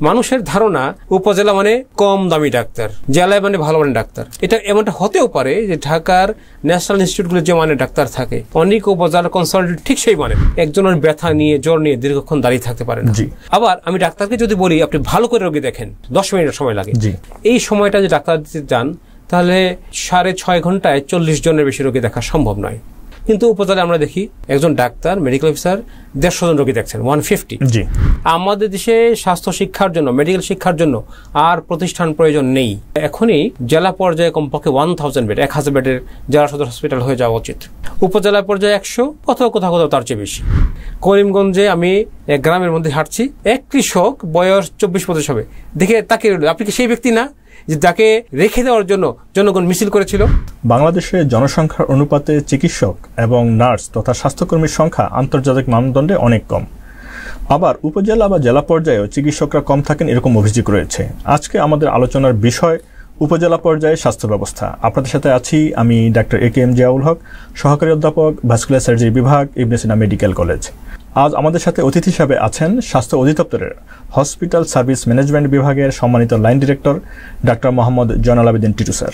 মানুষের ধারণা উপজেলা মানে কম দামি ডাক্তার, জেলায় মানে ভালো মানের ডাক্তার। এটা এমনটা হতেও পারে যে ঢাকার ন্যাশনাল ইনস্টিটিউটগুলো যে মানে ডাক্তার থাকে, অনেক উপজেলা কনসালটেন্ট ঠিক সেই মানে একজনের ব্যথা নিয়ে জ্বর নিয়ে দীর্ঘক্ষণ দাঁড়িয়ে থাকতে পারে না। আবার আমি ডাক্তারকে যদি বলি আপনি ভালো করে রোগী দেখেন, 10 মিনিট সময় লাগে, এই সময়টা যে ডাক্তার দিতে যান তাহলে 6.5 ঘন্টায় 40 জনের বেশি রোগী দেখা সম্ভব নয়। কিন্তু উপজেলায় আমরা দেখি একজন ডাক্তার, মেডিকেল অফিসার 150 জন রোগী দেখছেন, 150। আমাদের দেশে স্বাস্থ্য শিক্ষার জন্য, মেডিকেল শিক্ষার জন্য আর প্রতিষ্ঠান প্রয়োজন নেই। এখনই জেলা পর্যায়ে কমপক্ষে 1000 বেড, 1000 বেডের জেলা সদর হসপিটাল হয়ে যাওয়া উচিত। উপজেলা পর্যায়ে 100, কোথাও কোথাও কোথাও তার চেয়ে বেশি। করিমগঞ্জে আমি এক গ্রামের মধ্যে হাঁটছি, এক কৃষক বয়স 24-25 হবে, দেখে তাকে আপনি কি সেই ব্যক্তি না যে তাকে রেখে দেওয়ার জন্য জনগণ মিছিল করেছিল? বাংলাদেশের জনসংখ্যার অনুপাতে চিকিৎসক এবং নার্স তথা স্বাস্থ্যকর্মীর সংখ্যা আন্তর্জাতিক মানদণ্ডে অনেক কম। আবার উপজেলা বা জেলা পর্যায়েও চিকিৎসকরা কম থাকেন এরকম অভিযোগ রয়েছে। আজকে আমাদের আলোচনার বিষয় উপজেলা পর্যায়ে স্বাস্থ্য ব্যবস্থা। আপনাদের সাথে আছি আমি ডাক্তার AKM জিয়াউল হক, সহকারী অধ্যাপক, ভাস্কুলার সার্জারি বিভাগ, ইবনে সিনা মেডিকেল কলেজ। আজ আমাদের সাথে অতিথি হিসাবে আছেন স্বাস্থ্য অধিদপ্তরের হসপিটাল সার্ভিস ম্যানেজমেন্ট বিভাগের সম্মানিত line director doctor Mohammad Joynal Abedin Titu sir.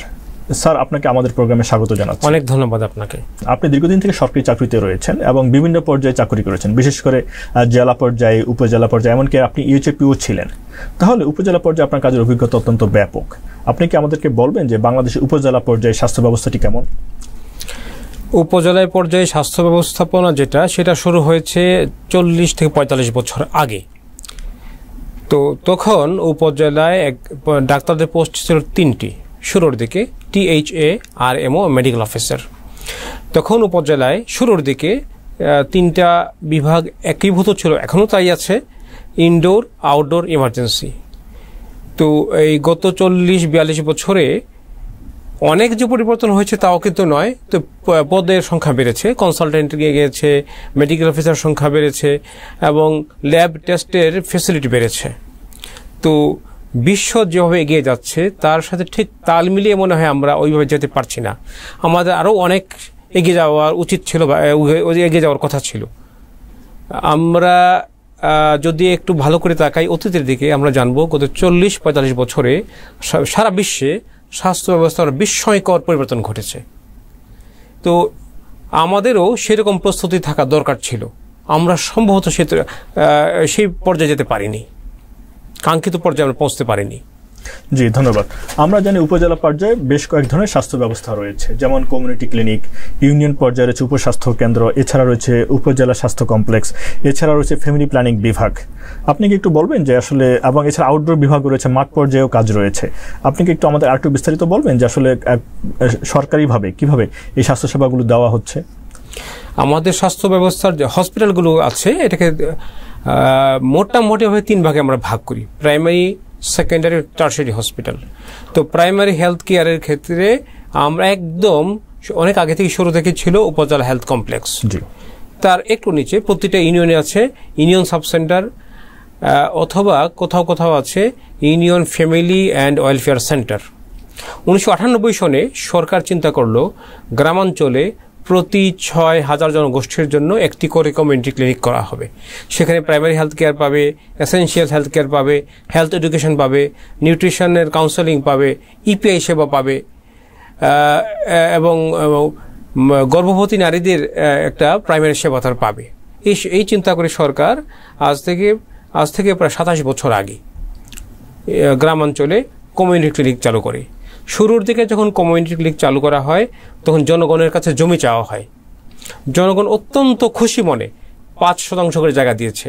Sir, আপনাকে আমাদের প্রোগ্রামে স্বাগত জানাচ্ছি। অনেক ধন্যবাদ আপনাকে। আপনি দীর্ঘদিন থেকে সরকারি চাকরিতে রয়েছেন এবং বিভিন্ন পর্যায়ে চাকরি করেছেন, বিশেষ করে জেলা পর্যায়ে, উপজেলা পর্যায়ে, এমনকি আপনি ইউএচএপিও ছিলেন। তাহলে উপজেলা পর্যায়ে আপনার কাজের অভিজ্ঞতা অত্যন্ত ব্যাপক। আপনি কি আমাদেরকে বলবেন যে বাংলাদেশের উপজেলা পর্যায়ে স্বাস্থ্য ব্যবস্থাটি কেমন? উপজেলায় পর্যায়ে স্বাস্থ্য ব্যবস্থাপনা যেটা, সেটা শুরু হয়েছে 40 থেকে 45 বছর আগে। তো তখন উপজেলায় ডাক্তারদের পোস্ট ছিল 3টি শুরুর দিকে, THA, RMO, মেডিকেল অফিসার। তখন উপজেলায় শুরুর দিকে 3টা বিভাগ একীভূত ছিল, এখনও তাই আছে, ইনডোর, আউটডোর, ইমার্জেন্সি। তো এই গত 40-42 বছরে অনেক যে পরিবর্তন হয়েছে তাও কিন্তু নয়। তো পদের সংখ্যা বেড়েছে, কনসালটেন্ট গিয়েছে, মেডিকেল অফিসার সংখ্যা বেড়েছে এবং ল্যাব টেস্টের ফেসিলিটি বেড়েছে। তো বিশ্ব যেভাবে এগিয়ে যাচ্ছে তার সাথে ঠিক তাল মিলিয়ে মনে হয় আমরা ওইভাবে যেতে পারছি না। আমাদের আরও অনেক এগিয়ে যাওয়ার উচিত ছিল বা এগিয়ে যাওয়ার কথা ছিল। আমরা যদি একটু ভালো করে তাকাই অতীতের দিকে, আমরা জানবো গত 40-45 বছরে সারা বিশ্বে স্বাস্থ্য ব্যবস্থার বিস্ময়কর পরিবর্তন ঘটেছে। তো আমাদেরও সেরকম প্রস্তুতি থাকা দরকার ছিল। আমরা সম্ভবত সেই পর্যায়ে যেতে পারিনি, কাঙ্ক্ষিত পর্যায়ে আমরা পৌঁছতে পারিনি। জি, ধন্যবাদ। আমরা জানি উপজেলা পর্যায়ে বেশ কয়েক ধরনের স্বাস্থ্য ব্যবস্থা রয়েছে, যেমন কমিউনিটি ক্লিনিক, ইউনিয়ন পর্যায়ে রয়েছে উপস্বাস্থ্য কেন্দ্র, এছাড়া রয়েছে উপজেলা স্বাস্থ্য কমপ্লেক্স, এছাড়া রয়েছে ফ্যামিলি প্ল্যানিং বিভাগ। আপনি কি একটু বলবেন যে আসলে, এবং এছাড়া আউটডোর বিভাগ রয়েছে, মাঠ পর্যায়েও কাজ রয়েছে। আপনি কি একটু আমাদের আরেকটু বিস্তারিত বলবেন যে আসলে সরকারিভাবে কিভাবে এই স্বাস্থ্যসেবাগুলো দেওয়া হচ্ছে? আমাদের স্বাস্থ্য ব্যবস্থার যে হসপিটালগুলো আছে এটাকে মোটামুটিভাবে 3 ভাগে আমরা ভাগ করি, প্রাইমারি, সেকেন্ডারি, টারশিয়ারি হসপিটাল। তো প্রাইমারি হেলথ কেয়ারের ক্ষেত্রে আমরা একদম অনেক আগে থেকে শুরু থেকে ছিল উপজেলা হেলথ কমপ্লেক্স। তার একটু নিচে প্রতিটা ইউনিয়নে আছে ইউনিয়ন সাব সেন্টার, অথবা কোথাও কোথাও আছে union family and welfare centre. 1998 সনে সরকার চিন্তা করলো গ্রামাঞ্চলে প্রতি 6000 জনগোষ্ঠীর জন্য একটি করে কমিউনিটি ক্লিনিক করা হবে। সেখানে প্রাইমারি হেলথ কেয়ার পাবে, এসেনশিয়াল হেলথ কেয়ার পাবে, হেলথ এডুকেশন পাবে, নিউট্রিশনের কাউন্সেলিং পাবে, ইপিআই সেবা পাবে এবং গর্ভবতী নারীদের একটা প্রাইমারি সেবা তার পাবে। এই চিন্তা করে সরকার আজ থেকে প্রায় 27 বছর আগে গ্রামাঞ্চলে কমিউনিটি ক্লিনিক চালু করে। শুরুর দিকে যখন কমিউনিটি ক্লিনিক চালু করা হয় তখন জনগণের কাছে জমি চাওয়া হয়। জনগণ অত্যন্ত খুশি মনে 5% করে জায়গা দিয়েছে।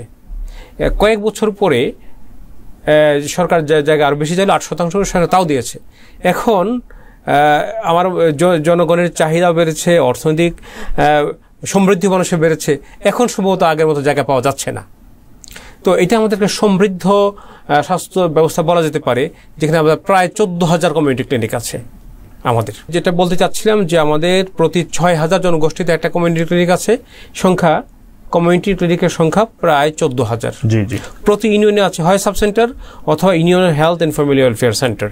কয়েক বছর পরে সরকার জায়গা আরও বেশি চাইলে 8% তাও দিয়েছে। এখন আমার জনগণের চাহিদা বেড়েছে, অর্থনৈতিক সমৃদ্ধি মানুষের বেড়েছে, এখন সম্ভবত আগের মতো জায়গা পাওয়া যাচ্ছে না। তো এটা আমাদেরকে সমৃদ্ধ স্বাস্থ্য ব্যবস্থা বলা যেতে পারে, যেখানে আমাদের প্রায় 14,000 কমিউনিটি ক্লিনিক আছে। আমাদের যেটা বলতে চাচ্ছিলাম যে আমাদের প্রতি 6,000 জনগোষ্ঠীতে একটা কমিউনিটি ক্লিনিক আছে। কমিউনিটি ক্লিনিকের সংখ্যা প্রায় 14,000। প্রতি ইউনিয়নে আছে হয় সাব সেন্টার অথবা union health and family welfare centre,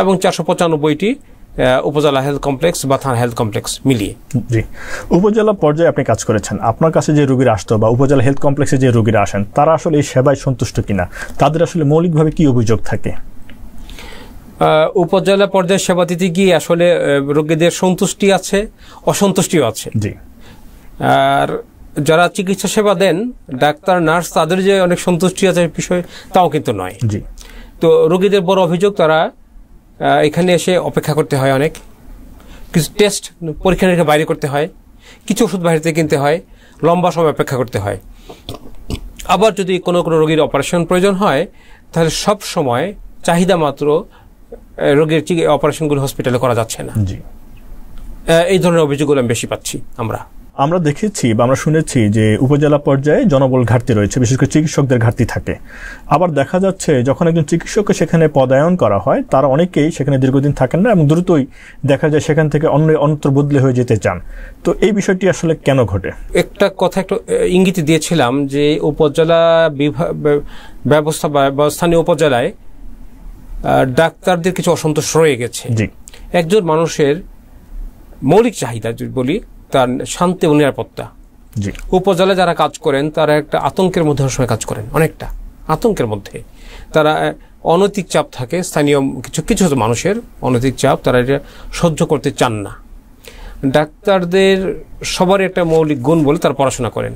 এবং 495টি উপজেলা হেলথ কমপ্লেক্স বা থানা হেলথ কমপ্লেক্স মিলিয়ে। জি, উপজেলা পর্যায়ে আপনি কাজ করেছেন, আপনার কাছে যে রোগীরা আসতো বা উপজেলা হেলথ কমপ্লেক্সে যে রোগীরা আসেন তারা আসলে এই সেবায় সন্তুষ্ট কিনা, তাদের আসলে মৌলিকভাবে কি অভিযোগ থাকে? উপজেলা পর্যায়ে সেবা দিতে গিয়ে আসলে রোগীদের সন্তুষ্টি আছে, অসন্তুষ্টিও আছে। জি, আর যারা চিকিৎসা সেবা দেন ডাক্তার নার্স তাদের যে অনেক সন্তুষ্টি আছে বিষয় তাও কিন্তু নয়। জি, তো রোগীদের বড় অভিযোগ তারা এখানে এসে অপেক্ষা করতে হয়, অনেক কিছু টেস্ট পরীক্ষা নিরীক্ষা বাইরে করতে হয়, কিছু ওষুধ বাইরে থেকে কিনতে হয়, লম্বা সময় অপেক্ষা করতে হয়। আবার যদি কোনো রোগীর অপারেশন প্রয়োজন হয় তাহলে সব সময় চাহিদা মাত্র রোগীর অপারেশনগুলো হসপিটালে করা যাচ্ছে না। জি, এই ধরনের অভিযোগগুলো আমি বেশি পাচ্ছি। আমরা দেখেছি বা আমরা শুনেছি যে উপজেলা পর্যায়ে জনবল ঘাটতি রয়েছে, বিশেষ করে চিকিৎসকদের ঘাটতি থাকে। আবার দেখা যাচ্ছে যখন একজন চিকিৎসককে সেখানে পদায়ন করা হয় তারা অনেকেই সেখানে দীর্ঘদিন থাকেন না এবং দ্রুতই দেখা যায় সেখান থেকে অন্যত্র বদলে হয়ে যেতে চান। তো এই বিষয়টি আসলে কেন ঘটে? একটা কথা একটু ইঙ্গিত দিয়েছিলাম যে উপজেলা ব্যবস্থা বা স্থানীয় উপজেলায় ডাক্তারদের কিছু অসন্তোষ রয়ে গেছে। একজন মানুষের মৌলিক চাহিদা যদি বলি তার শান্তি ও নিরাপত্তা। উপজেলায় যারা কাজ করেন তারা একটা আতঙ্কের মধ্যে সময় কাজ করেন, অনেকটা আতঙ্কের মধ্যে। তারা অনৈতিক চাপ থাকে, স্থানীয় কিছু মানুষের অনৈতিক চাপ তারা এটা সহ্য করতে চান না। ডাক্তারদের সবারই একটা মৌলিক গুণ বলে তার পড়াশোনা করেন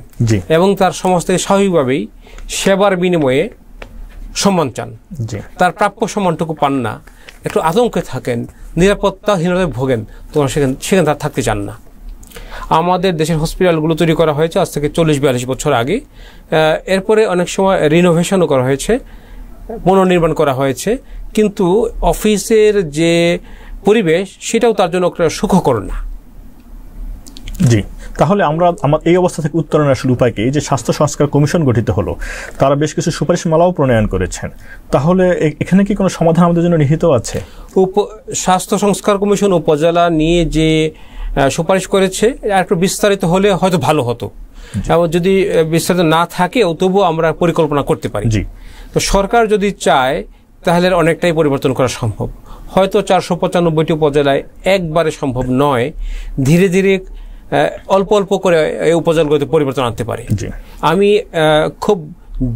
এবং তার সমাজ থেকে স্বাভাবিকভাবেই সেবার বিনিময়ে সম্মান চান, তার প্রাপ্য সম্মানটুকু পান না, একটু আতঙ্কে থাকেন, নিরাপত্তাহীনতায় ভোগেন, তোমরা সেখানে তার থাকতে চান না। আমাদের দেশের হসপিটালগুলো তৈরি করা হয়েছে আজ থেকে 40-42 বছর আগে। এরপরে অনেক সময় রিনোভেশনও করা হয়েছে, পুনর্নির্মাণ করা হয়েছে, কিন্তু অফিসের যে পরিবেশ সেটাও তার জন্য সুখকর না। জি, তাহলে আমরা এই অবস্থা থেকে উত্তরণের আসলে উপায় কি? যে স্বাস্থ্য সংস্কার কমিশন গঠিত হলো, তারা বেশ কিছু সুপারিশমালাও প্রণয়ন করেছেন, তাহলে এখানে কি কোনো সমাধান আমাদের জন্য নিহিত আছে? স্বাস্থ্য সংস্কার কমিশন উপজেলা নিয়ে যে সুপারিশ করেছে আর একটু বিস্তারিত হলে হয়তো ভালো হতো, এবং যদি বিস্তারিত না থাকেও তবুও আমরা পরিকল্পনা করতে পারি। তো সরকার যদি চায় তাহলে অনেকটাই পরিবর্তন করা সম্ভব। হয়তো 495টি উপজেলায় একবারে সম্ভব নয়, ধীরে ধীরে অল্প অল্প করে এই উপজেলাগুলোতে পরিবর্তন আনতে পারে। আমি খুব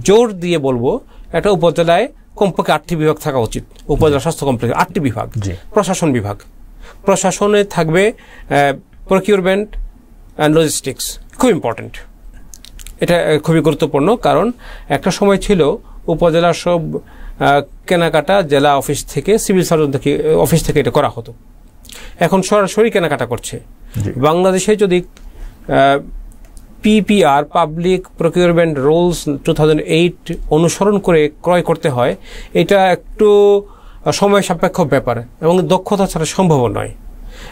জোর দিয়ে বলবো একটা উপজেলায় কমপক্ষে 8টি বিভাগ থাকা উচিত। উপজেলা স্বাস্থ্য কমপ্লেক্স 8টি বিভাগ, প্রশাসন বিভাগ, প্রশাসনে থাকবে প্রকিউরমেন্ট অ্যান্ড লজিস্টিক্স, খুব ইম্পর্টেন্ট, এটা খুবই গুরুত্বপূর্ণ। কারণ একটা সময় ছিল উপজেলার সব কেনাকাটা জেলা অফিস থেকে, সিভিল সার্জন থেকে, অফিস থেকে এটা করা হতো, এখন সরাসরি কেনাকাটা করছে। বাংলাদেশে যদি পিপিআর পাবলিক প্রকিউরমেন্ট রুলস 2008 অনুসরণ করে ক্রয় করতে হয়, এটা একটু সময় সাপেক্ষ ব্যাপার এবং দক্ষতা ছাড়া সম্ভব নয়,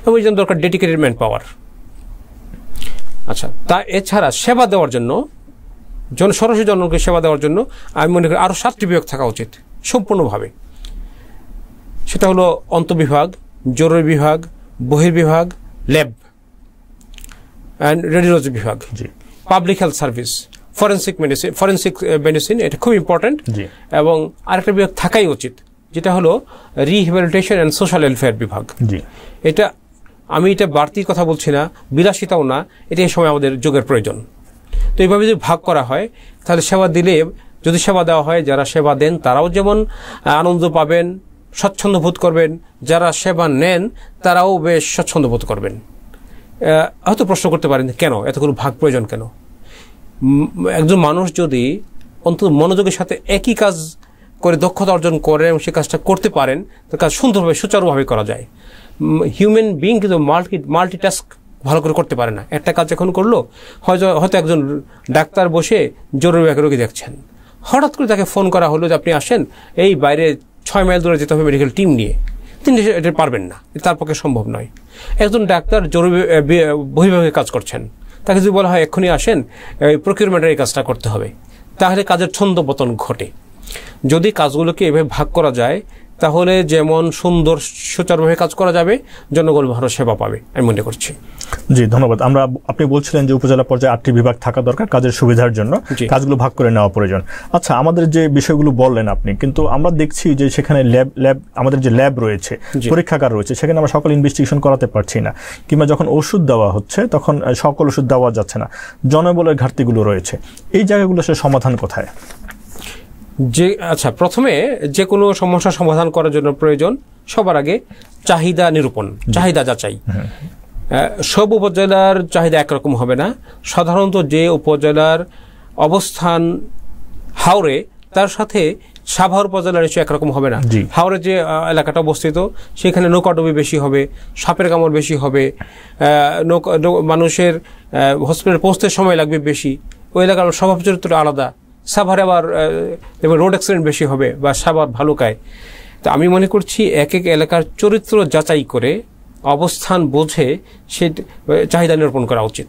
এবং এই জন্য দরকার ডেডিকেটেড ম্যান পাওয়ার। আচ্ছা, তা এছাড়া সেবা দেওয়ার জন্য, সরাসরি জনগণকে সেবা দেওয়ার জন্য আমি মনে করি আরও 7টি বিভাগ থাকা উচিত সম্পূর্ণভাবে। সেটা হলো অন্তঃবিভাগ, জরুরি বিভাগ, বহির্বিভাগ, ল্যাব অ্যান্ড রেডিওলজি বিভাগ, public health service, forensic medicine, এটা খুব ইম্পর্টেন্ট। এবং আরেকটা বিভাগ থাকাই উচিত যেটা হলো রিহ্যাবিলিটেশন অ্যান্ড সোশ্যাল ওয়েলফেয়ার বিভাগ। এটা আমি এটা বাড়তির কথা বলছি না, বিলাসিতাও না, এটা এই সময় আমাদের যোগের প্রয়োজন। তো এইভাবে যদি ভাগ করা হয় তাহলে সেবা দিলে, যদি সেবা দেওয়া হয়, যারা সেবা দেন তারাও যেমন আনন্দ পাবেন, স্বচ্ছন্দ বোধ করবেন, যারা সেবা নেন তারাও বেশ স্বচ্ছন্দ বোধ করবেন। হয়তো প্রশ্ন করতে পারেন কেন এতগুলো ভাগ প্রয়োজন, কেন? একজন মানুষ যদি অন্তত মনোযোগের সাথে একই কাজ করে দক্ষতা অর্জন করে এবং সে কাজটা করতে পারেন, তো কাজ সুন্দরভাবে সুচারুভাবে করা যায়। হিউম্যান বিইং কিন্তু মাল্টিটাস্ক ভালো করে করতে পারে না। একটা কাজ যখন করলো, হয়তো একজন ডাক্তার বসে জরুরি বিভাগে রোগী দেখছেন, হঠাৎ করে তাকে ফোন করা হলো যে আপনি আসেন, এই বাইরে 6 মাইল দূরে যেতে হবে মেডিকেল টিম নিয়ে, তিনি এটা পারবেন না, তার পক্ষে সম্ভব নয়। একজন ডাক্তার জরুরি বহির্বিভাগে কাজ করছেন, তাকে যদি বলা হয় এক্ষুনি আসেন, প্রকিউরমেন্টের এই কাজটা করতে হবে, তাহলে কাজের ছন্দপতন ঘটে। যদি কাজগুলোকে এভাবে ভাগ করা যায় তাহলে যেমন সুন্দর সুচারুভাবে কাজ করা যাবে, জনগণ ভালো সেবা পাবে আমি মনে করছি। জি, ধন্যবাদ। আপনি বলছিলেন যে উপজেলা পর্যায়ে 8টি বিভাগ থাকা দরকার কাজের সুবিধার জন্য, কাজগুলো ভাগ করে নেওয়া প্রয়োজন। আচ্ছা, আমাদের যে বিষয়গুলো বললেন আপনি, কিন্তু আমরা দেখছি যে সেখানে আমাদের যে ল্যাব রয়েছে, পরীক্ষাগার রয়েছে, সেখানে আমরা সকল ইনভেস্টিগেশন করাতে পারছি না, কিংবা যখন ওষুধ দেওয়া হচ্ছে তখন সকল ওষুধ দেওয়া যাচ্ছে না, জনবলের ঘাটতিগুলো রয়েছে। এই জায়গাগুলো আসলে সমাধান কোথায়? আচ্ছা, প্রথমে যে কোনো সমস্যার সমাধান করার জন্য প্রয়োজন সবার আগে চাহিদা নিরূপণ, চাহিদা যাচাই। সব উপজেলার চাহিদা একরকম হবে না। সাধারণত যে উপজেলার অবস্থান হাওড়ে, তার সাথে সাভার উপজেলার এসে একরকম হবে না। হাওড়ে যে এলাকাটা অবস্থিত সেখানে নৌকাডুবি বেশি হবে, সাপের কামড় বেশি হবে, মানুষের হসপিটালে পৌঁছতে সময় লাগবে বেশি, ওই এলাকার স্বভাব চরিত্র আলাদা। সাভারে আবার রোড অ্যাক্সিডেন্ট বেশি হবে, বা সাভার ভালুকায়। তো আমি মনে করছি এক এক এলাকার চরিত্র যাচাই করে অবস্থান বুঝে সে চাহিদা নিরূপণ করা উচিত।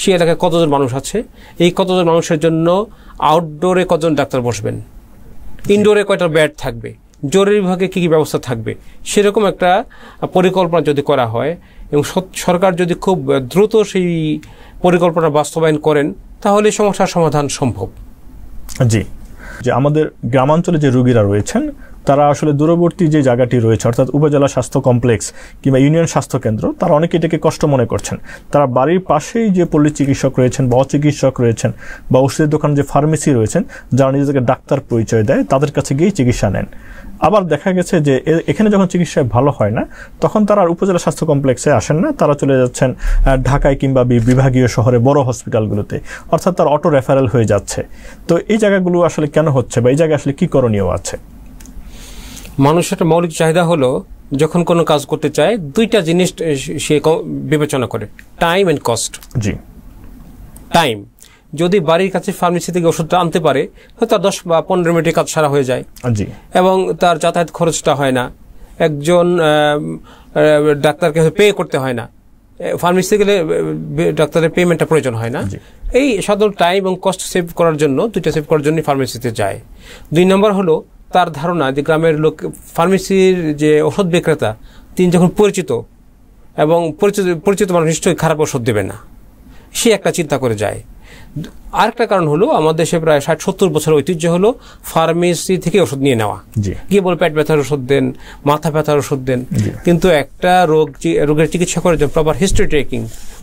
সে এলাকায় কতজন মানুষ আছে, এই কতজন মানুষের জন্য আউটডোরে কতজন ডাক্তার বসবেন, ইনডোরে কয়টা বেড থাকবে, জরুরি বিভাগে কী কী ব্যবস্থা থাকবে, সেরকম একটা পরিকল্পনা যদি করা হয় এবং সরকার যদি খুব দ্রুত সেই পরিকল্পনা বাস্তবায়ন করেন, তাহলে সমস্যার সমাধান সম্ভব। জি, যে আমাদের গ্রামাঞ্চলে যে রোগীরা রয়েছেন তারা আসলে দূরবর্তী যে জায়গাটি রয়েছে, অর্থাৎ উপজেলা স্বাস্থ্য কমপ্লেক্স কিংবা ইউনিয়ন স্বাস্থ্য কেন্দ্র, তারা অনেকে এটাকে কষ্ট মনে করছেন। তারা বাড়ির পাশেই যে পল্লী চিকিৎসক রয়েছেন বা অচিকিৎসক রয়েছেন বা ওষুধের দোকান যে ফার্মেসি রয়েছেন, যারা নিজেদেরকে ডাক্তার পরিচয় দেয়, তাদের কাছে গিয়েই চিকিৎসা নেন। আবার দেখা গেছে যে এখানে যখন চিকিৎসায় ভালো হয় না, তখন তারা আর উপজেলা স্বাস্থ্য কমপ্লেক্সে আসেন না, তারা চলে যাচ্ছেন ঢাকায় কিংবা বিভাগীয় শহরে বড় হসপিটালগুলোতে, অর্থাৎ তার অটো রেফারেল হয়ে যাচ্ছে। তো এই জায়গাগুলো আসলে কেন হচ্ছে, বা এই জায়গায় আসলে কি করণীয় আছে? মানুষের একটা মৌলিক চাহিদা হলো, যখন কোনো কাজ করতে চায় দুইটা জিনিস সে বিবেচনা করে, টাইম এন্ড কস্ট। জি, টাইম। যদি বাড়ির কাছে ফার্মেসি থেকে ওষুধটা আনতে পারে, হয়তো 10 বা 15 মিনিটে কাজ সারা হয়ে যায়। জি, এবং তার যাতায়াত খরচটা হয় না, একজন ডাক্তারকে পে করতে হয় না, ফার্মেসিতে গেলে ডাক্তারের পেমেন্টটা প্রয়োজন হয় না। এই সাধারণ টাইম এবং কস্ট সেভ করার জন্য, দুইটা সেভ করার জন্য ফার্মেসিতে যায়। 2 নম্বর হলো তার ধারণা যে গ্রামের লোক, ফার্মেসির যে ওষুধ বিক্রেতা তিনি যখন পরিচিত, এবং পরিচিত মানুষ নিশ্চয়ই খারাপ ওষুধ দেবে না, সে একটা চিন্তা করে যায়। আরেকটা কারণ হলো, আমাদের দেশে প্রায় 60-70 বছর ঐতিহ্য হলো ফার্মেসি থেকে ওষুধ নিয়ে নেওয়া। গিয়ে বলে পেট ব্যথার ওষুধ দেন, মাথা ব্যথার ওষুধ দেন, কিন্তু একটা রোগের চিকিৎসা করার জন্য proper history taking,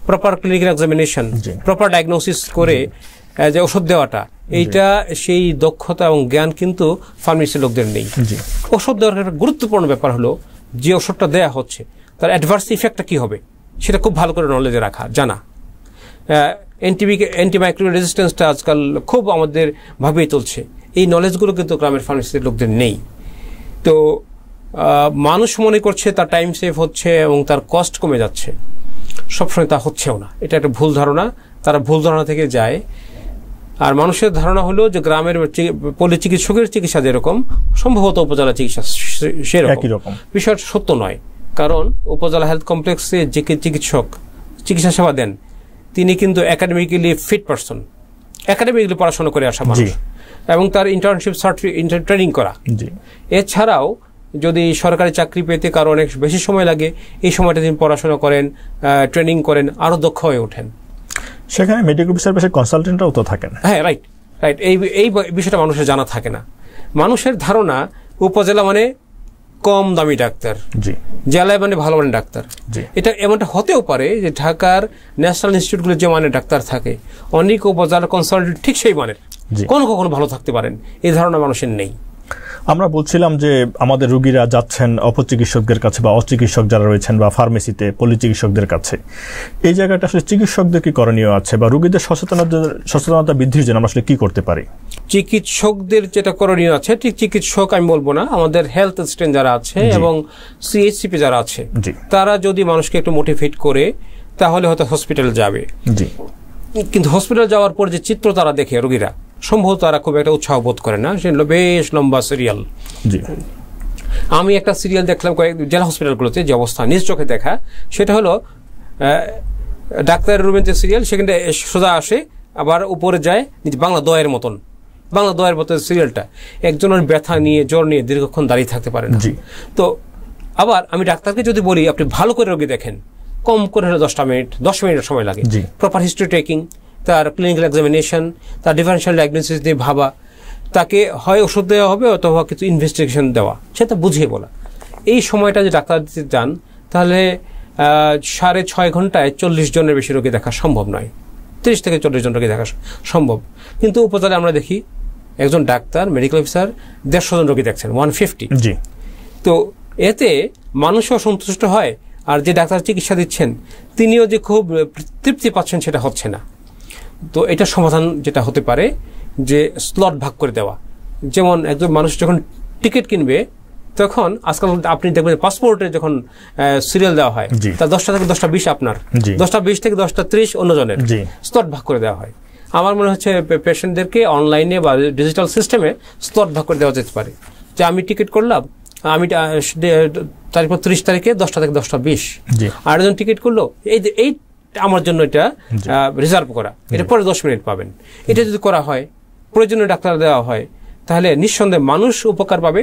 proper clinical examination, proper diagnosis করে যে ওষুধ দেওয়াটা, এইটা সেই দক্ষতা এবং জ্ঞান কিন্তু ফার্মেসি লোকদের নেই। ওষুধ দেওয়ার একটা গুরুত্বপূর্ণ ব্যাপার হলো, যে ওষুধটা দেয়া হচ্ছে তার অ্যাডভার্স ইফেক্টটা কি হবে সেটা খুব ভালো করে নলেজে রাখা, জানা। অ্যান্টিমাইক্রোবিয়াল রেজিস্ট্যান্সটা আজকাল খুব আমাদের ভাবেই চলছে, এই নলেজগুলো কিন্তু গ্রামের ফার্মেসির লোকদের নেই। তো মানুষ মনে করছে তার টাইম সেভ হচ্ছে এবং তার কস্ট কমে যাচ্ছে, সবসময় তা হচ্ছেও না। এটা একটা ভুল ধারণা, তারা ভুল ধারণা থেকে যায়। আর মানুষের ধারণা হলো যে গ্রামের পল্লী চিকিৎসকের চিকিৎসা যেরকম, সম্ভবত উপজেলা চিকিৎসা সেরকম। বিষয়টা সত্য নয়, কারণ উপজেলা হেলথ কমপ্লেক্সে যে চিকিৎসক চিকিৎসা সেবা দেন তিনি কিন্তু একাডেমিক্যালি ফিট পারসন, একাডেমিক্যালি পড়াশোনা করে আসা মানুষ, এবং তার ইন্টার্নশিপ ট্রেনিং করা। এছাড়াও যদি সরকারি চাকরি পেতে কারো অনেক বেশি সময় লাগে, এই সময়টা তিনি পড়াশোনা করেন, ট্রেনিং করেন, আরো দক্ষ হয়ে ওঠেন। সেখানে মেডিকেল অফিসার পেশায় কনসালটেন্টরাও তো থাকেন। হ্যাঁ, রাইট। এই বিষয়টা মানুষের জানা থাকে না। মানুষের ধারণা উপজেলা মানে কম দামি ডাক্তার, জেলায় মানে ভালো মানের ডাক্তার। এটা এমনটা হতেও পারে যে ঢাকার ন্যাশনাল ইনস্টিটিউটগুলো যে মানের ডাক্তার থাকে, অনেক উপজেলা কনসালটেন্ট ঠিক সেই মানের, কখনো ভালো থাকতে পারেন, এই ধারণা মানুষের নেই। আমরা বলছিলাম যে আমাদের রোগীরা যাচ্ছেন অপচিকিৎসকদের কাছে বা অচিকিৎসক যারা রয়েছেন বা ফার্মেসিতে পল্লী চিকিৎসকদের কাছে। এই জায়গাটা আসলে চিকিৎসকদের কি করণীয় আছে, বা রোগীদের সচেতনতা বৃদ্ধির জন্য আমরা আসলে কি করতে পারি? চিকিৎসকদের যেটা করণীয় আছে, ঠিক চিকিৎসক আমি বলবো না, আমাদের হেলথ অ্যাসিস্ট্যান্ট যারা আছে এবং সিএইচসিপি যারা আছে, তারা যদি মানুষকে একটু মোটিভেট করে তাহলে হয়তো হসপিটাল যাবে। কিন্তু হসপিটাল যাওয়ার পর যে চিত্র তারা দেখে রোগীরা, সম্ভবত তারা খুব একটা উৎসাহ বোধ করে না। সেগুলো বেশ লম্বা সিরিয়াল। আমি একটা সিরিয়াল দেখলাম কয়েক জেলা হসপিটালগুলোতে, যে অবস্থা নিজ চোখে দেখা, সেটা হলো ডাক্তারের রুমের যে সিরিয়াল, সেখানে সোজা আসে, আবার উপরে যায় বাংলা দয়ের মতন, বাংলা দোয়ার মতো সিরিয়ালটা, একজনের ব্যথা নিয়ে জ্বর নিয়ে দীর্ঘক্ষণ দাঁড়িয়ে থাকতে পারে না। তো আবার আমি ডাক্তারকে যদি বলি আপনি ভালো করে রোগী দেখেন, কম করে হলে 10 মিনিটের সময় লাগে। প্রপার হিস্ট্রি টেকিং, তার ক্লিনিক্যাল এক্সামিনেশন, তার ডিফারেন্সিয়াল ডায়াগনোসিস দিয়ে ভাবা, তাকে হয় ওষুধ দেওয়া হবে অথবা কিছু ইনভেস্টিগেশন দেওয়া, সেটা বুঝিয়ে বলা। এই সময়টা যে ডাক্তার দিতে যান তাহলে 6.5 ঘন্টায় 40 জনের বেশি রোগী দেখা সম্ভব নয়, 30 থেকে 40 জন রোগী দেখা সম্ভব। কিন্তু উপজেলায় আমরা দেখি একজন ডাক্তার মেডিকেল অফিসার 150 জন রোগী দেখছেন, 150। তো এতে মানুষও সন্তুষ্ট হয়, আর যে ডাক্তার চিকিৎসা দিচ্ছেন তিনিও যে খুব তৃপ্তি পাচ্ছেন সেটা হচ্ছে না। তো এটা সমাধান যেটা হতে পারে যে স্লট ভাগ করে দেওয়া। যেমন একজন মানুষ যখন টিকিট কিনবে তখন আজকাল আপনি দেখবেন পাসপোর্টে যখন সিরিয়াল দেওয়া হয়, তার 10টা থেকে 10:20 আপনার, 10:20 থেকে 10:30 অন্যজনের, স্লট ভাগ করে দেওয়া হয়। আমার মনে হচ্ছে পেশেন্টদেরকে অনলাইনে বা ডিজিটাল সিস্টেমে স্লট ভাগ করে দেওয়া যেতে পারে, যে আমি টিকিট করলাম, আমি 30 তারিখে 10টা থেকে 10:20, আরেকজন টিকিট করলো এই আমার জন্য এটা রিজার্ভ করা, এটা পরে 10 মিনিট পাবেন। এটা যদি করা হয়, প্রয়োজনীয় ডাক্তার দেওয়া হয়, তাহলে নিঃসন্দেহে মানুষ উপকার পাবে,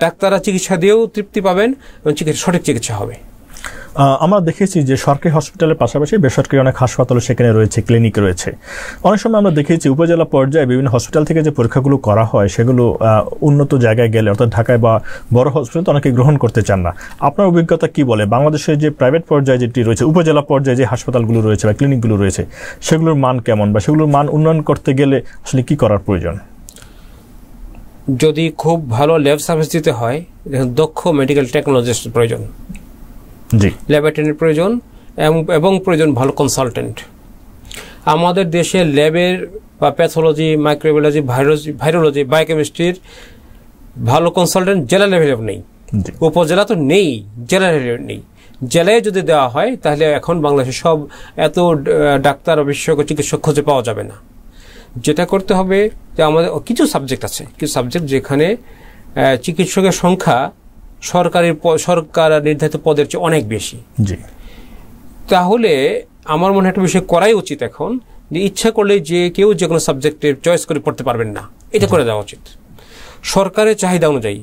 ডাক্তাররা চিকিৎসা দিয়েও তৃপ্তি পাবেন এবং সঠিক চিকিৎসা হবে। আমরা দেখেছি যে সরকারি হসপিটালের পাশাপাশি বেসরকারি অনেক হাসপাতাল সেখানে রয়েছে, ক্লিনিক রয়েছে। অনেক সময় আমরা দেখেছি উপজেলা পর্যায়ে বিভিন্ন হসপিটাল থেকে যে পরীক্ষাগুলো করা হয় সেগুলো উন্নত জায়গায় গেলে, অর্থাৎ ঢাকায় বা বড় হসপিটাল অনেকে গ্রহণ করতে চান না। আপনার অভিজ্ঞতা কি বলে? বাংলাদেশের যে প্রাইভেট পর্যায়ে যেটি রয়েছে, উপজেলা পর্যায়ে যে হাসপাতালগুলো রয়েছে বা ক্লিনিকগুলো রয়েছে, সেগুলোর মান কেমন, বা সেগুলোর মান উন্নয়ন করতে গেলে আসলে কি করার প্রয়োজন? যদি খুব ভালো ল্যাব সার্ভিস দিতে হয়, দক্ষ মেডিকেল টেকনোলজিস্টের প্রয়োজন, ল্যাবরেটরির প্রয়োজন, এবং প্রয়োজন ভালো কনসালটেন্ট। আমাদের দেশে ল্যাবের বা প্যাথোলজি, মাইক্রোবায়োলজি, ভাইরোলজি, বায়োকেমিস্ট্রির ভালো কনসালটেন্ট জেলা লেভেলে নেই, উপজেলা তো নেই, জেলা লেভেলে নেই। জেলায় যদি দেওয়া হয় তাহলে এখন বাংলাদেশে সব এত ডাক্তার বিশেষজ্ঞ চিকিৎসক খুঁজে পাওয়া যাবে না। যেটা করতে হবে যে আমাদের কিছু সাবজেক্ট আছে, কিছু সাবজেক্ট যেখানে চিকিৎসকের সংখ্যা সরকার নির্ধারিত পদের চেয়ে অনেক বেশি, তাহলে আমার মনে হয় একটা বিষয় করাই উচিত এখন, যে ইচ্ছা করলে যে কেউ যে কোনো সাবজেক্টের চয়েস করে পড়তে পারবেন না, এটা করে দেওয়া উচিত। সরকারের চাহিদা অনুযায়ী,